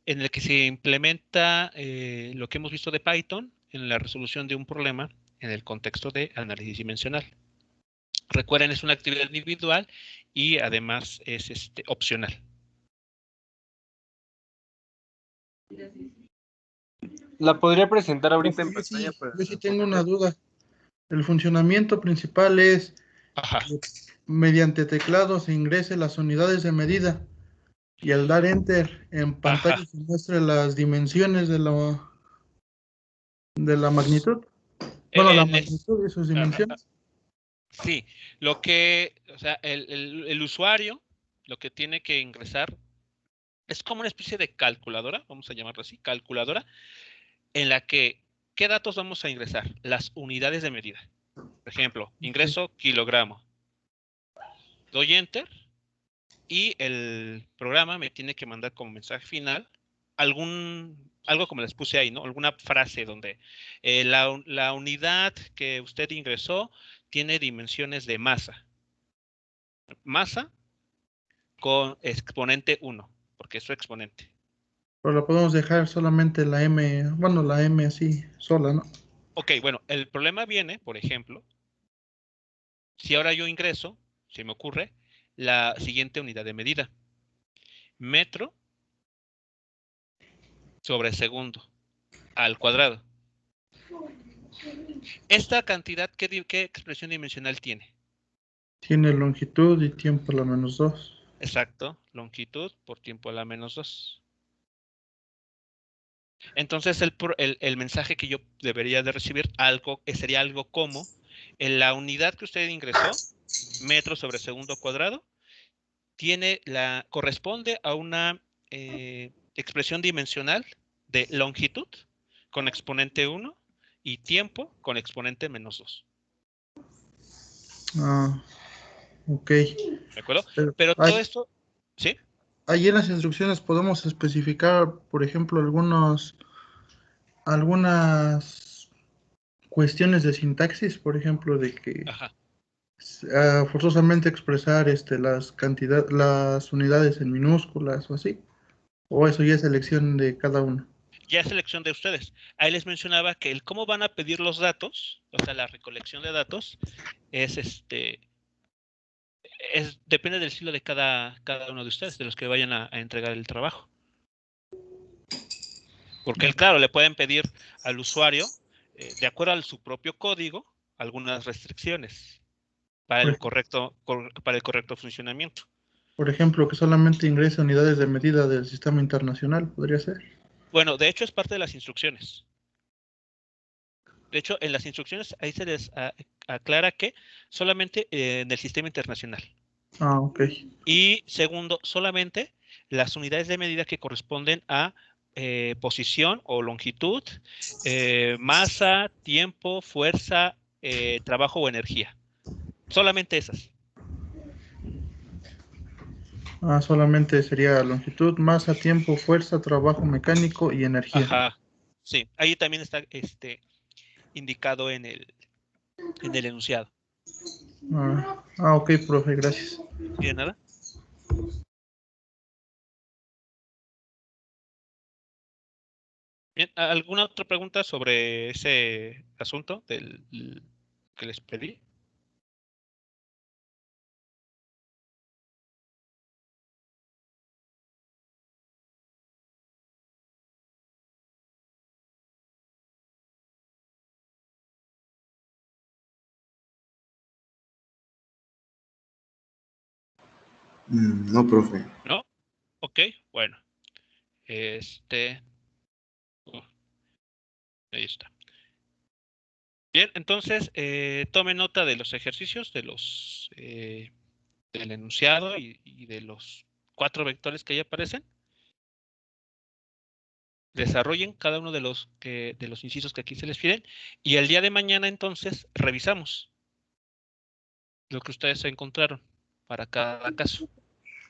en el que se implementa lo que hemos visto de Python en la resolución de un problema en el contexto de análisis dimensional. Recuerden, es una actividad individual y además es opcional. La podría presentar ahorita en pantalla. Yo sí tengo una duda. El funcionamiento principal es que mediante teclado se ingrese las unidades de medida y al dar enter en pantalla se muestre las dimensiones de la magnitud. Bueno, la magnitud y sus dimensiones. Sí, o sea, el usuario lo que tiene que ingresar es como una especie de calculadora, vamos a llamarlo así, calculadora, en la que, ¿qué datos vamos a ingresar? Las unidades de medida. Por ejemplo, ingreso kilogramo. Doy enter y el programa me tiene que mandar como mensaje final algo como les puse ahí, ¿no? Alguna frase donde la unidad que usted ingresó tiene dimensiones de masa. Masa con exponente 1, porque es su exponente. Pero la podemos dejar solamente la M, bueno, la M así, sola, ¿no? Ok, bueno, el problema viene, por ejemplo, si ahora yo ingreso, se me ocurre, la siguiente unidad de medida. Metro sobre segundo al cuadrado. Esta cantidad, ¿qué expresión dimensional tiene? Tiene longitud y tiempo a la menos 2. Exacto, longitud por tiempo a la menos 2. Entonces el mensaje que yo debería de recibir sería algo como en la unidad que usted ingresó, metro sobre segundo cuadrado, corresponde a una expresión dimensional de longitud con exponente 1 y tiempo con exponente menos 2. Ah, ok. ¿De acuerdo? Pero todo esto, ¿sí? Ahí en las instrucciones podemos especificar, por ejemplo, algunas cuestiones de sintaxis, por ejemplo, de que forzosamente expresar las unidades en minúsculas o así, o eso ya es elección de cada uno. Ya es elección de ustedes. Ahí les mencionaba que el cómo van a pedir los datos, o sea, la recolección de datos, depende del estilo de cada uno de ustedes, de los que vayan a entregar el trabajo. Porque, claro, le pueden pedir al usuario, de acuerdo a su propio código, algunas restricciones para el correcto funcionamiento. Por ejemplo, que solamente ingrese unidades de medida del sistema internacional, podría ser. Bueno, de hecho es parte de las instrucciones. De hecho, en las instrucciones ahí se les aclara que solamente en el sistema internacional. Ah, ok. Y segundo, solamente las unidades de medida que corresponden a posición o longitud, masa, tiempo, fuerza, trabajo o energía. Solamente esas. Ah, solamente sería longitud, masa, tiempo, fuerza, trabajo mecánico y energía. Ajá. Sí, ahí también está indicado en el enunciado. Ok, profe, gracias. ¿De nada? Bien, ¿alguna otra pregunta sobre ese asunto que les pedí? No, profe. ¿No? Ok, bueno. Ahí está. Bien, entonces tome nota de los ejercicios, del enunciado y de los 4 vectores que ahí aparecen. Desarrollen cada uno de los incisos que aquí se les piden y el día de mañana entonces revisamos lo que ustedes encontraron para cada caso.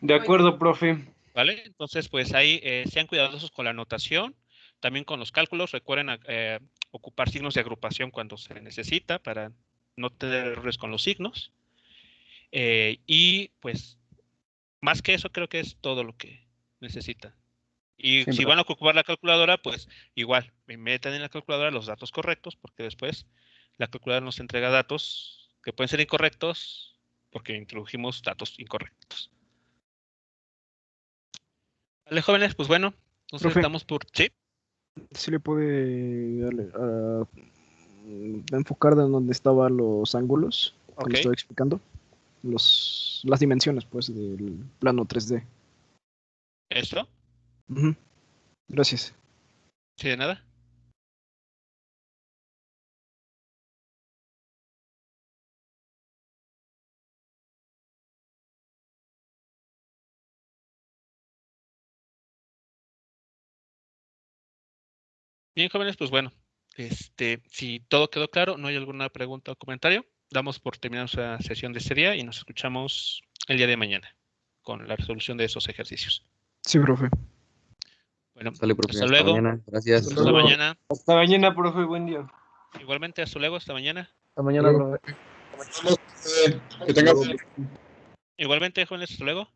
De acuerdo, profe. ¿Vale? Entonces, pues ahí sean cuidadosos con la anotación, también con los cálculos. Recuerden ocupar signos de agrupación cuando se necesita para no tener errores con los signos. Y pues, más que eso, creo que es todo lo que necesitan. Y si van a ocupar la calculadora, pues igual, me metan en la calculadora los datos correctos, porque después la calculadora nos entrega datos que pueden ser incorrectos porque introdujimos datos incorrectos. Vale, jóvenes, pues bueno, entonces Profe, estamos por... ¿Sí? ¿Sí le puede enfocar de donde estaban los ángulos que le estoy explicando? Las dimensiones, pues, del plano 3D. ¿Eso? Gracias. Sí, de nada. Bien, jóvenes, pues bueno, si todo quedó claro, no hay alguna pregunta o comentario, damos por terminada nuestra sesión de este día y nos escuchamos el día de mañana con la resolución de esos ejercicios. Sí, profe. Bueno, Sale, profe. hasta luego. Mañana. Gracias. Hasta mañana. Hasta mañana, profe. Buen día. Igualmente, hasta luego, hasta mañana. Hasta mañana, profe. Que tenga Igualmente, jóvenes, hasta luego.